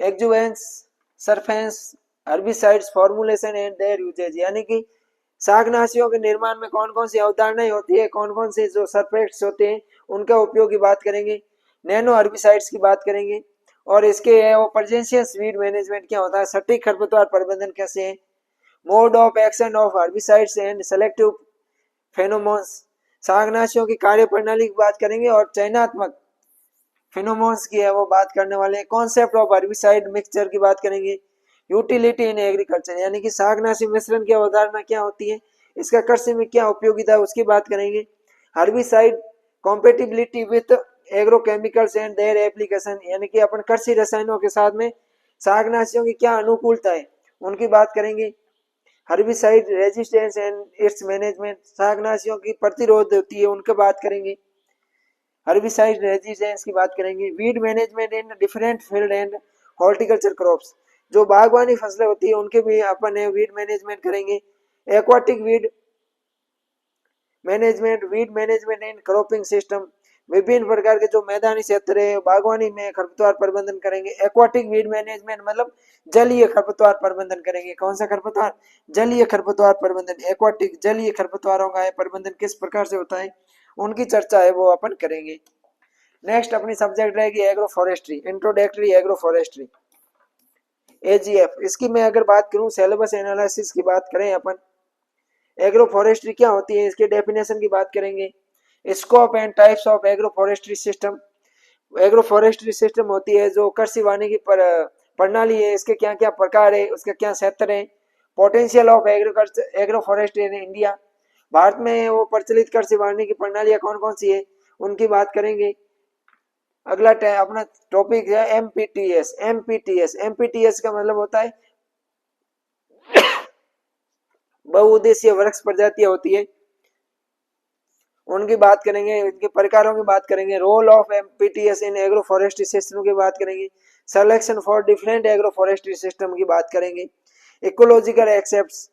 adjuvants surfactants herbicides formulation and their uses यानी कि शाकनाशियों के निर्माण में कौन कौन सी अवधारणाएं होती है, कौन कौन से जो सरफेक्ट्स होते हैं उनका उपयोग की बात करेंगे। नैनो हर्बिसाइड्स की बात करेंगे और इसके वो प्रेजेंशियस वीड मैनेजमेंट क्या होता है, सटीक खरपतवार प्रबंधन कैसे है। Mode of action of herbicides and selective phenomenons, शाकनाशियों की कार्य प्रणाली की बात करेंगे और चयनात्मक फेनोमोन्स की है वो बात करने वाले हैं। कॉन्सेप्ट ऑफ हर्बिसाइड मिक्सचर की बात करेंगे। यूटिलिटी इन एग्रीकल्चर यानी कि शाकनाशी मिश्रण की अवधारणा क्या होती है, इसका कृषि में क्या उपयोगिता है उसकी बात करेंगे। Herbicide compatibility with agrochemicals and their application यानी कि अपन कृषि रसायनों के साथ में शाकनाशियों की क्या अनुकूलता है उनकी बात करेंगे। Herbicide resistance and its management, शाकनाशियों की प्रतिरोध होती है उनकी बात करेंगे। हर्बिसाइड रेजिस्टेंस की बात करेंगे। Weed management in different field and horticulture crops, जो बागवानी फसलें होती है उनके भी अपन वीड मैनेजमेंट करेंगे। Aquatic weed management and cropping system, विभिन्न प्रकार के जो मैदानी क्षेत्र है बागवानी में खरपतवार प्रबंधन करेंगे। एक्वाटिक वीड मैनेजमेंट मतलब जलीय खरपतवार प्रबंधन करेंगे। कौन सा खरपतवार, जलीय खरपतवार प्रबंधन। एक्वाटिक जलीय खरपतवारों का है प्रबंधन किस प्रकार से होता है उनकी चर्चा है वो अपन करेंगे। नेक्स्ट अपनी सब्जेक्ट रहेगी agro forestry, introductory agro forestry AGF। इसकी मैं अगर बात करूं सिलेबस एनालिसिस की बात करें अपन, एग्रो फॉरेस्ट्री क्या होती है इसके डेफिनेशन की बात करेंगे। Scope and types of agro forestry system, agro forestry system होती है, जो कृषि वानिकी प्रणाली है, इसके क्या क्या प्रकार है, उसके क्या क्षेत्र है, potential of agriculture agro forestry in India, Bharat में वो प्रचलित कृषि वानिकी प्रणालियां कौन कौन सी है उनकी बात करेंगे। अगला अपना टॉपिक है एमपीटीएस। एमपीटीएस का मतलब होता है बहुउद्देशीय वृक्ष प्रजातियां होती है, उनकी बात करेंगे, इनके प्रकारों की बात करेंगे, role of MPTs in agroforestry system की बात करेंगे, selection for different agroforestry system की बात करेंगे, ecological aspects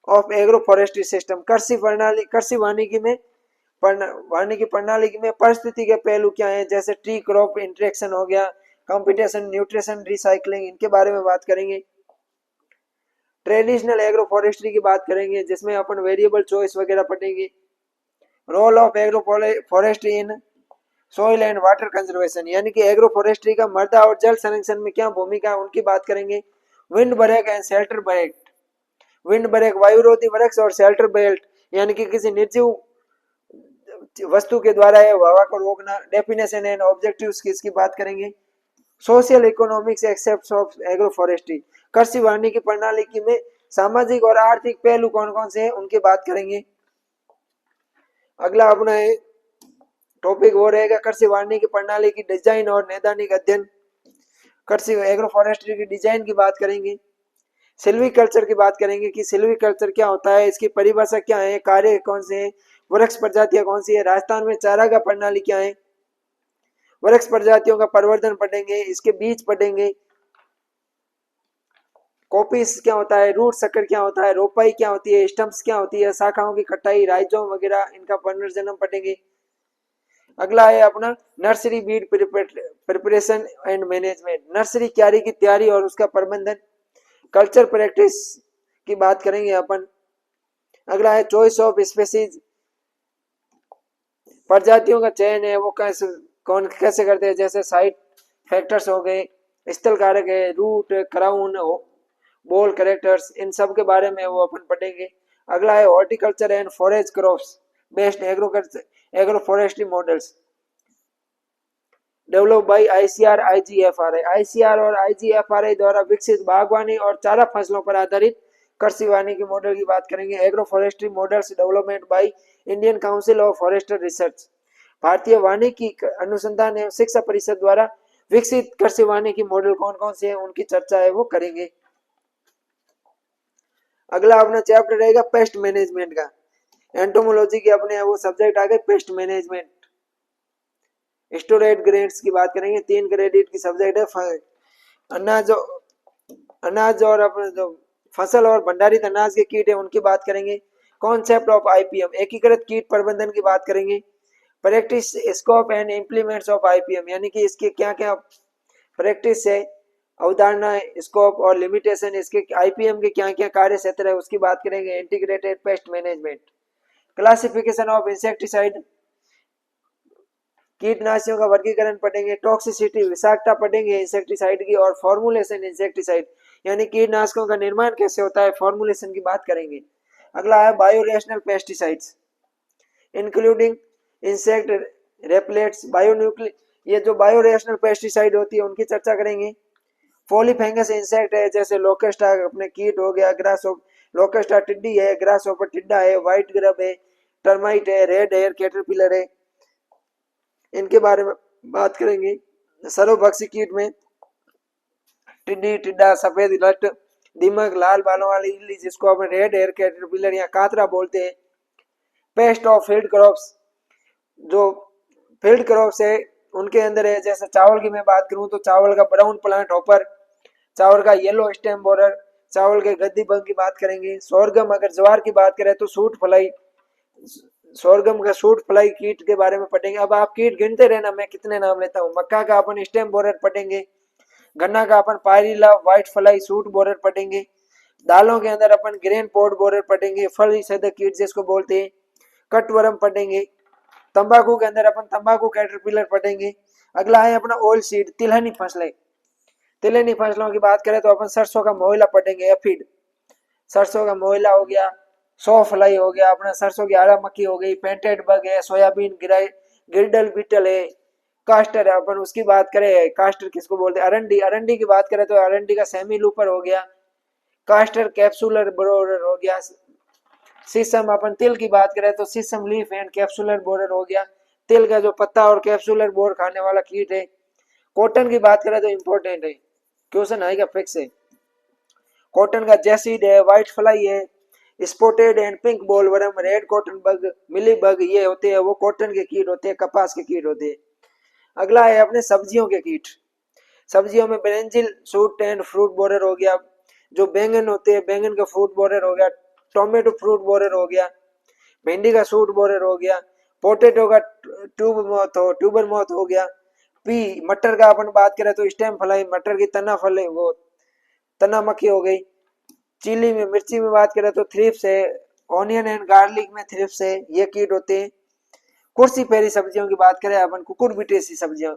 of agro forestry system, कृषि प्रणाली कृषि वानिकी प्रणाली में परिस्थिति के पहलू क्या है, जैसे ट्री क्रॉप इंटरेक्शन हो गया, कंपटीशन, न्यूट्रिशन, रिसाइकलिंग, इनके बारे में बात करेंगे। ट्रेडिशनल एग्रो फॉरेस्ट्री की बात करेंगे, जिसमें अपन वेरिएबल चॉइस वगैरह पढ़ेंगे। Role of agro forestry in soil and water conservation, यानी कि एग्रो फॉरेस्ट्री का मृदा और जल संरक्षण में क्या भूमिका है उनकी बात करेंगे। Windbreak and shelter belt, windbreak वायुरोधी वृक्ष और शेल्टर बेल्ट यानी कि किसी निर्जीव वस्तु के द्वारा हवा को रोकना, डेफिनेशन एंड ऑब्जेक्टिव्स की इसकी बात करेंगे। Social economics accepts of agro forestry, कृषि वानिकी प्रणाली की में सामाजिक और आर्थिक पहलू कौन कौन से हैं उनकी बात करेंगे। अगला अपना है टॉपिक वो रहेगा कृषि वानिकी प्रणाली की डिजाइन और नैदानिक अध्ययन, कृषि एग्रो फॉरेस्ट्री की डिजाइन की बात करेंगे। सिल्वीकल्चर की बात करेंगे कि सिल्वीकल्चर क्या होता है, इसकी परिभाषा क्या है, कार्य कौन से हैं, वृक्ष प्रजातियां कौन सी है, राजस्थान में चारागाह प्रणाली क्या है, वृक्ष प्रजातियों का प्रवर्धन पढ़ेंगे, इसके बीज पढ़ेंगे, कॉपीस क्या होता है, रूट सकर क्या होता है, रोपाई क्या होती है, स्टम्प्स क्या होती है, शाखाओं की कटाई, राइजोम वगैरह, इनका पुनर्जन्म पढ़ेंगे। अगला है अपना nursery Beed preparation and management, nursery क्यारी की तैयारी और उसका प्रबंधन, कल्चर प्रैक्टिस की बात करेंगे अपन। अगला है चॉइस ऑफ स्पेसीज, प्रजातियों का चयन है वो कैसे करते हैं, जैसे साइट फैक्टर्स हो गए, स्थल कारक है, रूट, क्राउन, बोल करेक्टर्स, इन सब के बारे में वो अपन पढ़ेंगे। अगला है horticulture and forage crops based agro forestry models develop by ICAR IGFRI, ICAR और आईजीएफआरआई द्वारा विकसित बागवानी और चारा फसलों पर आधारित कृषि वानिकी मॉडल की बात करेंगे। Agro forestry models development by Indian council of forester research, भारतीय वानिकी अनुसंधान एवं शिक्षा परिषद द्वारा विकसित कृषि वानिकी मॉडल कौन कौन से हैं उनकी चर्चा है वो करेंगे। अगला अपना चैप्टर रहेगा पेस्ट मैनेजमेंट का, एंटोमोलॉजी के अपने वो सब्जेक्ट आ गए पेस्ट मैनेजमेंट। स्टोरेज ग्रेड्स की बात करेंगे, 3 क्रेडिट की सब्जेक्ट है, अनाज अनाज और अपने जो फसल और भंडारित अनाज के कीट है उनकी बात करेंगे। कॉन्सेप्ट ऑफ आईपीएम, एकीकृत कीट प्रबंधन की बात करेंगे। Practice scope and implements of IPM, यानी कि इसके क्या क्या प्रैक्टिस है, अवधारणा, स्कोप और लिमिटेशन, इसके आईपीएम के क्या क्या कार्य क्षेत्र है उसकी बात करेंगे। Integrated pest management, classification of insecticide, कीटनाशियों का वर्गीकरण पढ़ेंगे। टॉक्सिसिटी, विषाक्तता पढ़ेंगे इंसेक्टिसाइड की, और फॉर्मुलेशन इंसेक्टिसाइड यानी कीटनाशकों का निर्माण कैसे होता है, फॉर्मुलेशन की बात करेंगे। अगला है बायोरेशनल पेस्टिसाइड्स इंक्लूडिंग इंसेक्ट रेपलेट्स, बायोन्यूक्लिक, ये जो बायोरेशनल पेस्टिसाइड होती है उनकी चर्चा करेंगे। पॉलीफेंगस इंसेक्ट है, जैसे लोकेस्टा अपने कीट हो गया, ग्रास लोकेस्टा टिड्डी है, ग्रास ऑपर टिड्डा है, व्हाइट ग्रब है, टर्माइट है, रेड हेयर कैटरपिलर है, इनके बारे में बात करेंगे। सर्वभक्षी कीट में टिड्डी, टिड्डा, सफेद लट, दीमक, लाल बालों वाली इल्ली जिसको अपन रेड हेयर कैटरपिलर या कातरा बोलते हैं। पेस्ट ऑफ फील्ड क्रॉप्स, जो फील्ड क्रॉप्स है उनके अंदर है, जैसे चावल की मैं बात करूं तो चावल का ब्राउन प्लांट हॉपर, चावल का येलो स्टेम बोरर, चावल के गद्दी बग की बात करेंगे। सोरगम, अगर ज्वार की बात करें तो सूट फ्लाई, सोरगम का सूट फ्लाई कीट के बारे में पढ़ेंगे। अब आप कीट गिनते रहना, मैं कितने नाम लेता हूँ। मक्का का अपन स्टेम बोरर पढ़ेंगे, गन्ना का अपन pyrilla, whitefly, shoot borer पढ़ेंगे। दालों के अंदर अपन ग्रेन पॉड बोरर पढ़ेंगे, फल छेदक कीट जिसको बोलते हैं, कटवर्म पढ़ेंगे। तंबाकू के अंदर अपन तंबाकू कैटरपिलर पढ़ेंगे। अगला है अपना ऑयल सीड, तिलहनी फसलें, तिलहनी फसलों की बात करें तो अपन सरसों का मोइला पढ़ेंगे, एफिड, सरसों का मोइला हो गया, सौ फ्लाई हो गया, अपना सरसों की आरा मक्खी हो गई, पेंटेड बग है, सोयाबीन गिराई, गिरडल बीटल है, कास्टर है, अपन उसकी बात करें, कास्टर किसको बोलते हैं, अरंडी, अरंडी की बात करें तो अरंडी का सेमी लूपर हो गया, कास्टर कैप्सुलर बोरर हो गया। सीसम, अपन तिल की बात करें तो सीसम लीफ एंड कैप्सुलर बोरर हो गया, तिल का जो पत्ता और कैप्सुलर बोर खाने वाला कीट है। कॉटन की बात करें तो इंपॉर्टेंट है, क्वेश्चन आएगा फिक्स है। कॉटन का जैसिड है, व्हाइट फ्लाई है, spotted and pink ball worm, red cotton bug, milli bug, ये होते हैं वो कॉटन के कीट होते हैं, कपास के कीट होते हैं। अगला है अपने सब्जियों के कीट। सब्जियों में ब्रेंजिल सूट एंड फ्रूट बोरर हो गया, जो बैंगन होते हैं बैंगन का फ्रूट बोरर हो गया, टोमेटो फ्रूट बोरर हो गया, भिंडी का सूट बोरर हो गया, पोटेटो का ट्यूबर मॉथ हो गया। पी, मटर का अपन बात करें तो स्टेम फ्लाई, मटर की तना फल वो तना मक्खी हो गई। चिली में, मिर्ची में बात करें तो थ्रिप्स है, ऑनियन एंड गार्लिक में थ्रिप्स है, ये कीट होते हैं। कुर्सी फेरी सब्जियों की बात करें अपन, कुकुरबिटेसी सब्जियां,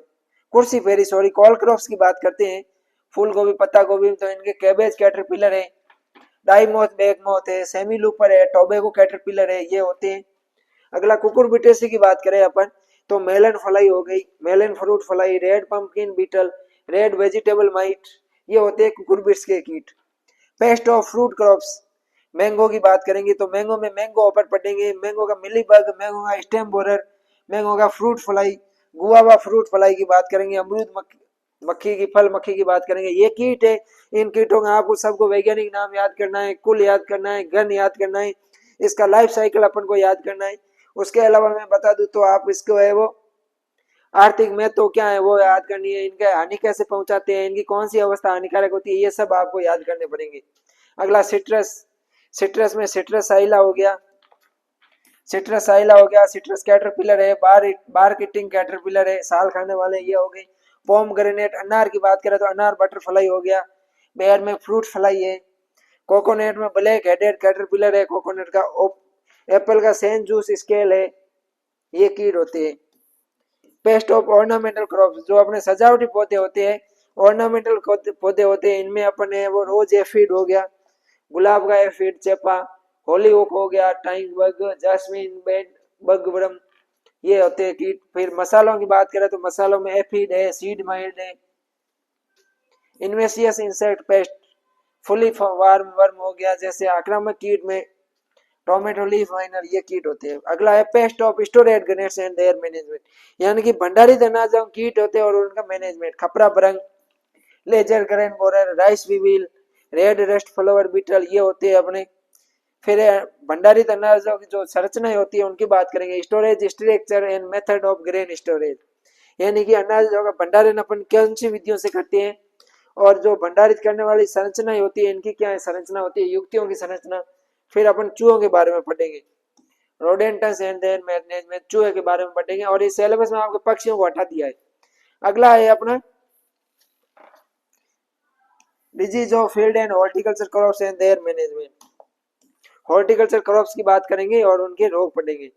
कुर्सी फेरी सॉरी कॉल क्रॉप्स की बात करते हैं, फूल गोभी पत्ता गोभी, तो इनके कैबेज कैटरपिलर है, डाइमोथ बैगमोथ है, सेमी लूपर है, टोबैको कैटरपिलर है, ये होते हैं। अगला कुकुरबिटेसी की बात करें अपन तो मेलन फ्लाई हो गई, melon fruit fly, red pumpkin beetle, red vegetable mite, ये होते हैं कुकुरबिट्स के कीट। Pest of fruit crops, mango की बात करेंगे तो मैंगो में मैंगो ऑपर पड़ेंगे, मैंगो का मिली बग, मैंगो का स्टेम बोरर, मैंगो का fruit fly, guava fruit fly की बात करेंगे, अमरूद मक्खी की, फल मक्खी की बात करेंगे, ये कीट है। इन कीटों का आपको सबको वैज्ञानिक नाम याद करना है, कुल याद करना है, गण याद करना है, इसका लाइफ साइकिल अपन को याद करना है। उसके अलावा मैं बता दूं तो आप इसको है वो आर्थिक महत्व तो क्या है वो याद करनी है, इनके हानि कैसे पहुंचाते हैं, इनकी कौन सी अवस्था हानिकारक होती है, ये सब आपको याद करने पड़ेंगे। अगला सिट्रस, सिट्रस में सिट्रस आइला हो गया, सिट्रस आइला हो गया, सिट्रस कैटरपिलर है, बार किटिंग कैटरपिलर है, साल खाने वाले ये हो गए। पोम ग्रेनेट, अनार की बात करें तो अनार बटरफ्लाई हो गया, बेर में फ्रूट फ्लाई है, कोकोनट में ब्लैक हेडेड कैटरपिलर है, कोकोनट का एप्पल का सेंट जूस स्केल है, ये कीट होते हैं। पेस्ट ऑफ ऑर्नामेंटल क्रॉप्स, जो अपने सजावटी पौधे होते हैं, ऑर्नामेंटल पौधे होते हैं, इनमें अपने वो रोज एफिड हो गया, गुलाब का एफिड, चेपा, होली ओक हो गया, time bug, jasmine bed bug worm, ये होते हैं कीट। फिर मसालों की बात करें तो मसालों में एफिड है, सीड माइल्ड है, invasive insect pest, fall army worm हो गया, जैसे आक्रामक कीट में टोमेटो लीफ माइनर, ये कीट होते हैं। अगला है paste of storage grenades and there management, यानी कि भंडारित अनाजों कीट होते हैं और उनका मैनेजमेंट, खपरा बरंग, lesser grain borer, rice weevil, red rust flour beetle, ये होते हैं अपने। फिर भंडारित अनाजों की जो संरचना होती है उनकी बात करेंगे, storage structure and method of grain storage, यानी कि अनाजों का भंडारण अपन कौन सी विधियों से करते हैं, और जो भंडारित करने वाली संरचना होती है इनकी क्या है संरचना होती है, युक्तियों की संरचना। फिर अपन चूहों के बारे में पढ़ेंगे, रोडेंटस एंड देयर मैनेजमेंट, चूहे के बारे में पढ़ेंगे, और इस सिलेबस में आपके पक्षियों को हटा दिया है। अगला है अपना disease of field and horticulture crops and there management, horticulture crops की बात करेंगे और उनके रोग पढ़ेंगे।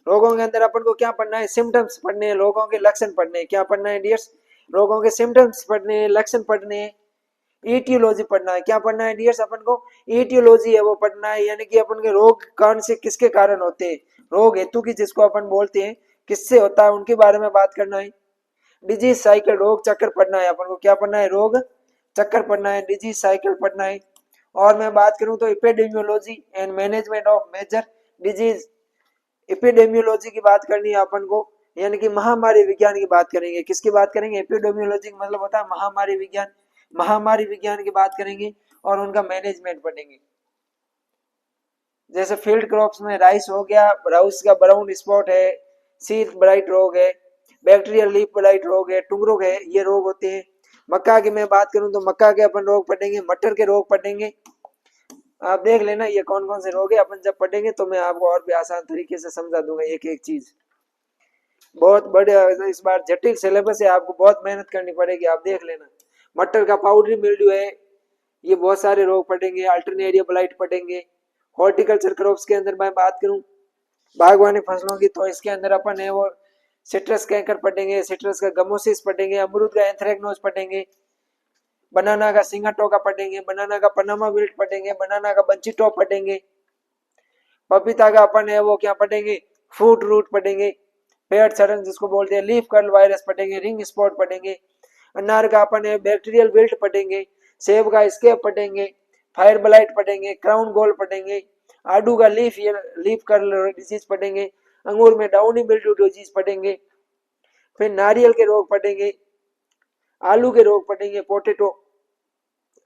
रोगों के अंदर अपन को क्या पढ़ना है, सिम्टम्स पढ़ने हैं, लोगों के लक्षण पढ़ने हैं, क्या पढ़ना है डियर्स, रोगों के सिम्टम्स पढ़ने हैं, लक्षण पढ़ने हैं, ईटियोलॉजी पढ़ना है, क्या पढ़ना है डियर्स अपन को, ईटियोलॉजी है वो पढ़ना है, यानी कि अपन के रोग कौन से किसके कारण होते हैं, रोग हेतु की जिसको अपन बोलते हैं, किससे होता है उनके बारे में बात करना है। डिजीज साइकिल, रोग चक्कर पढ़ना है अपन को, क्या पढ़ना है, रोग चक्कर पढ़ना है, डिजीज साइकिल पढ़ना है। और मैं बात करूं तो epidemiology and management of major disease, epidemiology की बात करनी है अपन को, यानी कि महामारी विज्ञान की बात करेंगे, किसकी बात करेंगे, एपिडेमियोलॉजी का मतलब होता है महामारी विज्ञान, महामारी विज्ञान की बात करेंगे और उनका मैनेजमेंट पढ़ेंगे। जैसे फील्ड क्रॉप्स में राइस हो गया, राइस का ब्राउन स्पॉट है, सीड ब्लाइट रोग है, बैक्टीरियल लीफ ब्लाइट रोग है, टुंगरोग है, ये रोग होते हैं। मक्का की मैं बात करूं तो मक्का के अपन रोग पढ़ेंगे, मटर के रोग पढ़ेंगे, आप देख लेना ये कौन कौन से रोग है, अपन जब पढ़ेंगे तो मैं आपको और भी आसान तरीके से समझा दूंगा एक एक चीज। बहुत बड़े इस बार जटिल सिलेबस है, आपको बहुत मेहनत करनी पड़ेगी, आप देख लेना। मटर का पाउडरी मिल्ड्यू है, ये बहुत सारे रोग पढ़ेंगे, अल्टरनेरिया ब्लाइट पढ़ेंगे। हॉर्टिकल्चर क्रॉप्स के अंदर मैं बात करूं बागवानी फसलों की तो इसके अंदर अपन है वो सिट्रस कैंकर पढ़ेंगे, सिट्रस का गमोसिस पढ़ेंगे, अमरूद का एंथ्रेक्नोज पढ़ेंगे, बनाना का सिंगाटोका पढ़ेंगे, बनाना का पनामा विल्ट पढ़ेंगे, बनाना का बंची टॉप पढ़ेंगे, पपीता का अपन है वो क्या पढ़ेंगे, फ्रूट रूट पढ़ेंगे, पेड़ सड़न जिसको बोलते हैं, लीफ कर्ल वायरस पढ़ेंगे, रिंग स्पॉट पढ़ेंगे, अनार का अपन बैक्टीरियल विल्ट पढ़ेंगे, सेब का स्केप पढ़ेंगे, फायर ब्लाइट पढ़ेंगे, क्राउन गोल पढ़ेंगे, आडू का लीफ कर्ल डिजीज पढ़ेंगे, अंगूर में डाउनी मिल्ड्यू डिजीज पढ़ेंगे, फिर नारियल के रोग पढ़ेंगे, आलू के रोग पढ़ेंगे, पोटेटो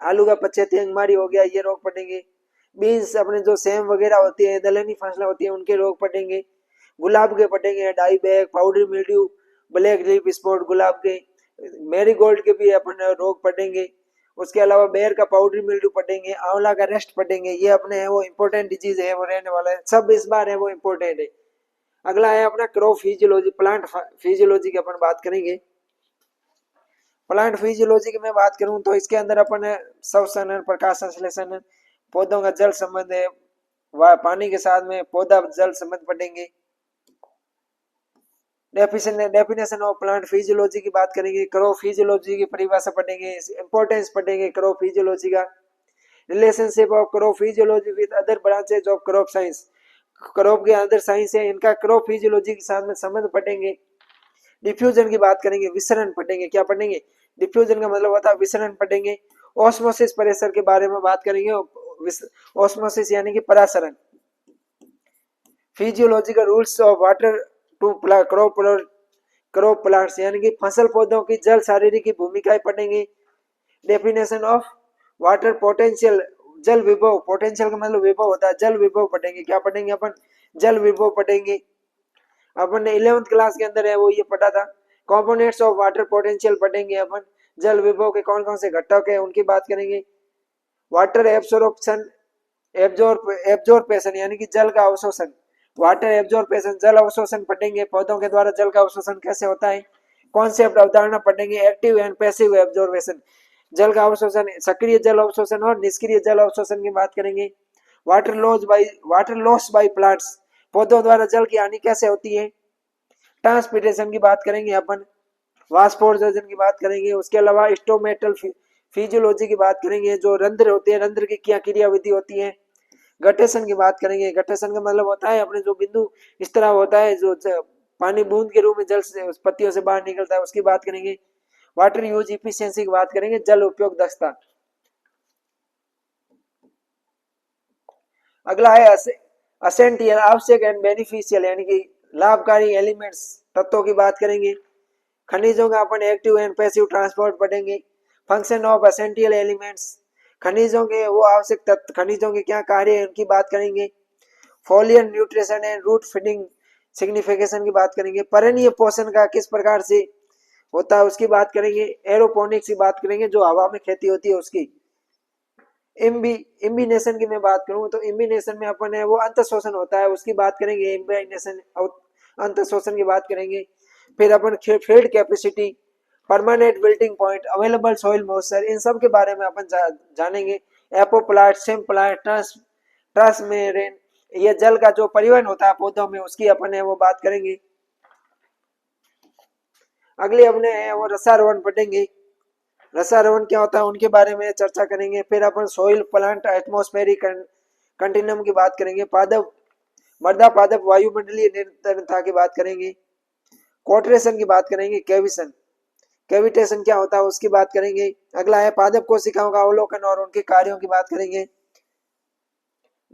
आलू का पचेती अंगमारी हो गया, ये रोग पढ़ेंगे, बीन्स अपने जो सेम वगैरह होती है, दलहनी फसलें होती है, उनके रोग पढ़ेंगे, गुलाब के पढ़ेंगे, die back, powder mildew, black leaf spot गुलाब के, मैरीगोल्ड के भी अपन रोग पढ़ेंगे, उसके अलावा बेर का पाउडर मिल्ड्यू पढ़ेंगे, आंवला का रेस्ट पढ़ेंगे, ये अपने है वो इंपॉर्टेंट डिजीज है, वो रहने वाला है, सब इस बार है वो इंपॉर्टेंट है। अगला है अपना क्रॉप फिजियोलॉजी, प्लांट फिजियोलॉजी की अपन बात करेंगे। प्लांट फिजियोलॉजी की मैं बात करूं तो इसके अंदर अपन श्वसन, प्रकाश संश्लेषण, पौधों का जल संबंध है, पानी के साथ में पौधा जल संबंध पढ़ेंगे। डेफिनेशन ऑफ प्लांट फिजियोलॉजी की बात करेंगे, क्रॉप फिजियोलॉजी की परिभाषा पढ़ेंगे, इंपॉर्टेंस पढ़ेंगे क्रॉप फिजियोलॉजी का, relationship of crop physiology with other branches of crop science, crop के अदर साइंस है इनका क्रॉप फिजियोलॉजी के साथ में संबंध पढ़ेंगे। डिफ्यूजन की बात करेंगे, विसरण पढ़ेंगे, क्या पढ़ेंगे, डिफ्यूजन का मतलब होता है विसरण पढ़ेंगे। ऑस्मोसिस प्रेशर के बारे में बात करेंगे, ऑस्मोसिस यानी कि परासरण। Physiological rules of water to crop plants यानी कि फसल पौधों की जल शारीरिक की भूमिकाएं पढ़ेंगे। डेफिनेशन ऑफ वाटर पोटेंशियल, जल विभव, पोटेंशियल का मतलब विभव होता है, जल विभव पढ़ेंगे, क्या पढ़ेंगे अपन, जल विभव पढ़ेंगे। अपन ने 11th क्लास के अंदर है वो ये पढ़ा था। कंपोनेंट्स ऑफ वाटर पोटेंशियल पढ़ेंगे अपन, जल विभव के कौन कौन से घटक है उनकी बात करेंगे। वाटर एब्सॉर्प्शन, एब्जॉर्पेशन यानी कि जल का अवशोषण, वाटर एब्जॉर्पेशन जल अवशोषण पढ़ेंगे, पौधों के द्वारा जल का अवशोषण कैसे होता है। कॉन्सेप्ट अवधारणा पढ़ेंगे, एक्टिव एंड पैसिव एब्जॉर्बेशन, जल का अवशोषण, सक्रिय जल अवशोषण और निष्क्रिय जल अवशोषण की बात करेंगे। वाटर लॉस बाय प्लांट्स, पौधों द्वारा जल की हानि कैसे होती है। ट्रांसपिरेशन की बात करेंगे अपन, वाष्पोत्सर्जन की बात करेंगे। उसके अलावा स्टोमेटल फिजियोलॉजी की बात करेंगे, जो रंध्र होते हैं, रंध्र की क्या क्रिया विधि होती है। गठेशन की बात करेंगे, गठेशन का मतलब होता है अपने जो बिंदु इस तरह होता है जो पानी बूंद के रूप में जल से पत्तियों से बाहर निकलता है, उसकी बात करेंगे। वाटर यूज इफिशियंसी की बात करेंगे, जल उपयोग दक्षता। अगला है असेंटियल, आवश्यक एंड बेनिफिशियल यानी कि लाभकारी एलिमेंट्स, तत्वों की बात करेंगे। खनिजों का अपन एक्टिव एंड पैसिव ट्रांसपोर्ट पढ़ेंगे। फंक्शन ऑफ असेंटियल एलिमेंट्स, खनिजों के वो आवश्यक तत्व, खनिजों के क्या कार्य है उनकी बात करेंगे। Foliar nutrition and root feeding signification की बात करेंगे। पर्णीय पोषण का किस प्रकार से होता है उसकी बात करेंगे। एरोपोनिक्स की बात करेंगे, जो हवा में खेती होती है उसकी। इम्बिनेशन की मैं बात करूं तो इम्बिनेशन में अपन है वो अंत शोषण होता है, उसकी बात करेंगे। इम्बिनेशन अंत शोषण की बात करेंगे। फिर अपन field capacity, permanent wilting point, available soil moisture, इन सब के बारे में अपन जानेंगे। एपोप्लांट, सिम्प्लांट, ट्रांसमेरेन, ये जल का जो परिवहन होता है पौधों में उसकी अपन है वो बात करेंगे। अगले अपने है वो रसारोहण पढ़ेंगे, रसारोहण क्या होता है उनके बारे में चर्चा करेंगे। फिर अपन सोइल, प्लांट, एटमॉस्फेरिक कंटिन्यूम की बात करेंगे। पादप, मृदा पादप वायुमंडलीय निरंतरता की बात करेंगे। कोटरेशन की बात करेंगे। कैविशन, कैविटेशन क्या होता है उसकी बात करेंगे। अगला है पादप कोशिकाओं का अवलोकन और उनके कार्यों की बात करेंगे।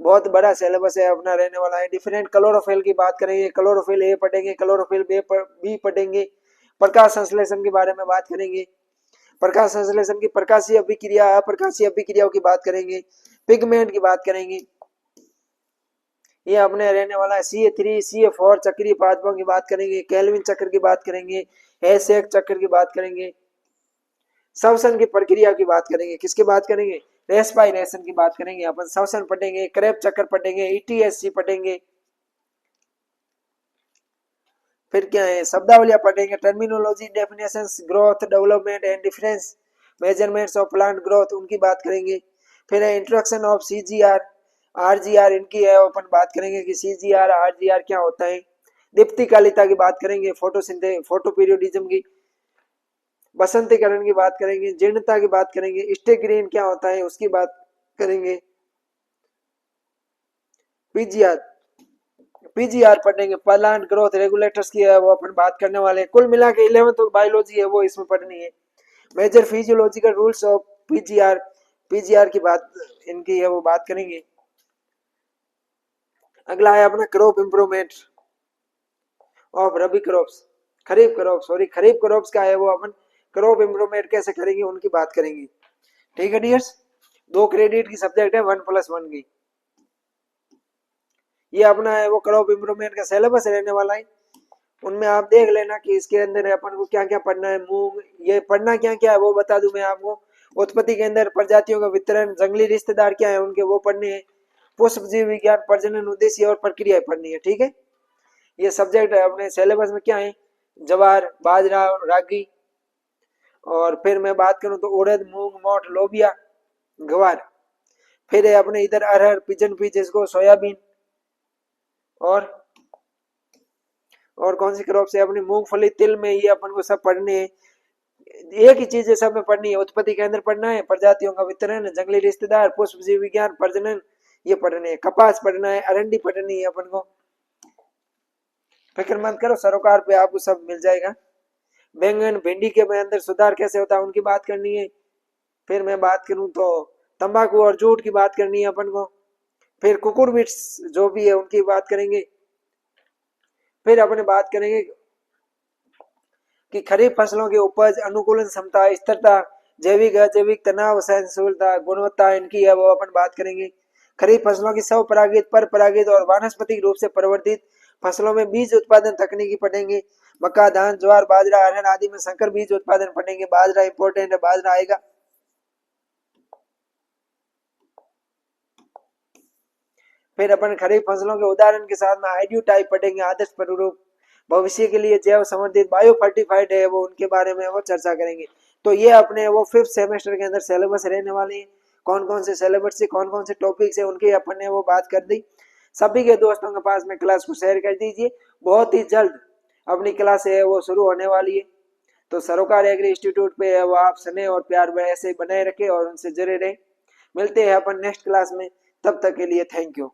बहुत बड़ा सिलेबस है अपना रहने वाला है। डिफरेंट क्लोरोफिल की बात करेंगे, क्लोरोफिल ए पढ़ेंगे, क्लोरोफिल बी पढ़ेंगे। प्रकाश संश्लेषण के बारे में बात करेंगे। प्रकाश संश्लेषण की प्रकाशीय अभिक्रिया, अप्रकाशीय अभिक्रियाओं की बात करेंगे। पिगमेंट की बात करेंगे, ये अपने रहने वाला है। CH3 CH4 चक्रीय पादपों की बात करेंगे। केल्विन चक्र की बात करेंगे। हेसेक चक्र की बात करेंगे। श्वसन की प्रक्रिया की बात करेंगे, किसकी बात करेंगे, रेस्पायरेशन की बात करेंगे। अपन श्वसन पढ़ेंगे, क्रेब चक्र पढ़ेंगे, ETSC पढ़ेंगे। फिर क्या है, शब्दावलियां पढ़ेंगे। Terminology, definitions, growth, development and difference measurements of plant growth, उनकी बात करेंगे। फिर है इंट्रोडक्शन ऑफ CGR, RGR, इनकी है अपन बात करेंगे कि CGR RGR क्या होता है। दीप्तिकालिता की बात करेंगे, फोटो पीरियोडिज्म की। बसंतीकरण की बात करेंगे। जीर्णता की बात करेंगे। स्टेग्रीन क्या होता है उसकी बात करेंगे। PGR, पीजीआर पढ़ेंगे, प्लांट ग्रोथ रेगुलेटर्स की है वो अपन बात करने वाले हैं। कुल मिला के 11th बायोलॉजी है वो इसमें पढ़नी है। Major physiological rules of PGR, PGR की बात इनकी है वो बात करेंगे। अगला है अपना crop improvement of rabi crops, kharif crop, sorry kharif crops का है वो अपन क्रॉप इंप्रूवमेंट कैसे करेंगे उनकी बात करेंगे। ठीक है डियर्स, 2 क्रेडिट की सब्जेक्ट है 1+1 की। ये अपना है वो क्रॉप इंप्रूवमेंट का सिलेबस रहने वाला है। उनमें आप देख लेना कि इसके अंदर अपन को क्या क्या पढ़ना है। मूंग, ये पढ़ना क्या क्या है वो बता दूं मैं आपको। उत्पत्ति के अंदर प्रजातियों का वितरण, जंगली रिश्तेदार क्या है उनके वो पढ़ने हैं। पुष्प जीव विज्ञान, प्रजनन उद्देश्य और प्रक्रिया पढ़नी है। ठीक है, ये सब्जेक्ट अपने सिलेबस में क्या है, ज्वार, बाजरा, रागी। और फिर मैं बात करूं तो उड़द, मूंग, मोठ, लोबिया, ग्वार। फिर है अपने इधर अरहर, पिजन पीज, इसको सोयाबीन। और कौन सी क्रॉप से अपनी मूंगफली, तिल में, ये अपन को सब पढ़ने हैं। एक ही चीज है सब में पढ़नी है। उत्पत्ति के अंदर पढ़ना है, प्रजातियों का वितरण, जंगली रिश्तेदार, पुष्प जीव विज्ञान, प्रजनन, ये पढ़ने हैं। कपास पढ़ना है, अरंडी पढ़नी है अपन को। फिक्र मत करो, सरोकार पे आपको सब मिल जाएगा। बैंगन, भिंडी के में अंदर सुधार कैसे होता है उनकी बात करनी है। फिर मैं बात करूं तो तंबाकू और जूट की बात करनी है अपन को। फिर कुकुरबिट्स जो भी है उनकी बात करेंगे। फिर अपने बात करेंगे कि खरीफ फसलों की उपज, अनुकूलन क्षमता, स्थिरता, जैविक अजैविक, तनाव सहनशीलता, गुणवत्ता, इनकी है वो अपन बात करेंगे। खरीफ फसलों की स्व परागित, पर परागित और वानस्पतिक रूप से परिवर्तित फसलों में बीज उत्पादन तकनीकी पढ़ेंगे। मक्का, धान, ज्वार, बाजरा, अरहर आदि में संकर बीज उत्पादन पढ़ेंगे। बाजरा इंपॉर्टेंट है, बाजरा आएगा। फिर अपन खरीफ फसलों के उदाहरण के साथ में आइडियो टाइप पढ़ेंगे, आदर्श प्रारूप, भविष्य के लिए जैव संवर्धित, बायो फर्टिफाइड है वो उनके बारे में वो चर्चा करेंगे। तो ये अपने वो 5th सेमेस्टर के अंदर सिलेबस रहने वाले हैं। कौन कौन से सिलेबस से कौन कौन से टॉपिक्स है उनकी अपन ने वो बात कर दी। सभी के दोस्तों के पास में क्लास को शेयर कर दीजिए। बहुत ही जल्द अपनी क्लास है वो शुरू होने वाली है। तो सरोकार एग्री इंस्टीट्यूट पे है वो आप स्नेह और प्यार ऐसे बनाए रखे और उनसे जुड़े रहे। मिलते हैं अपन नेक्स्ट क्लास में, तब तक के लिए थैंक यू।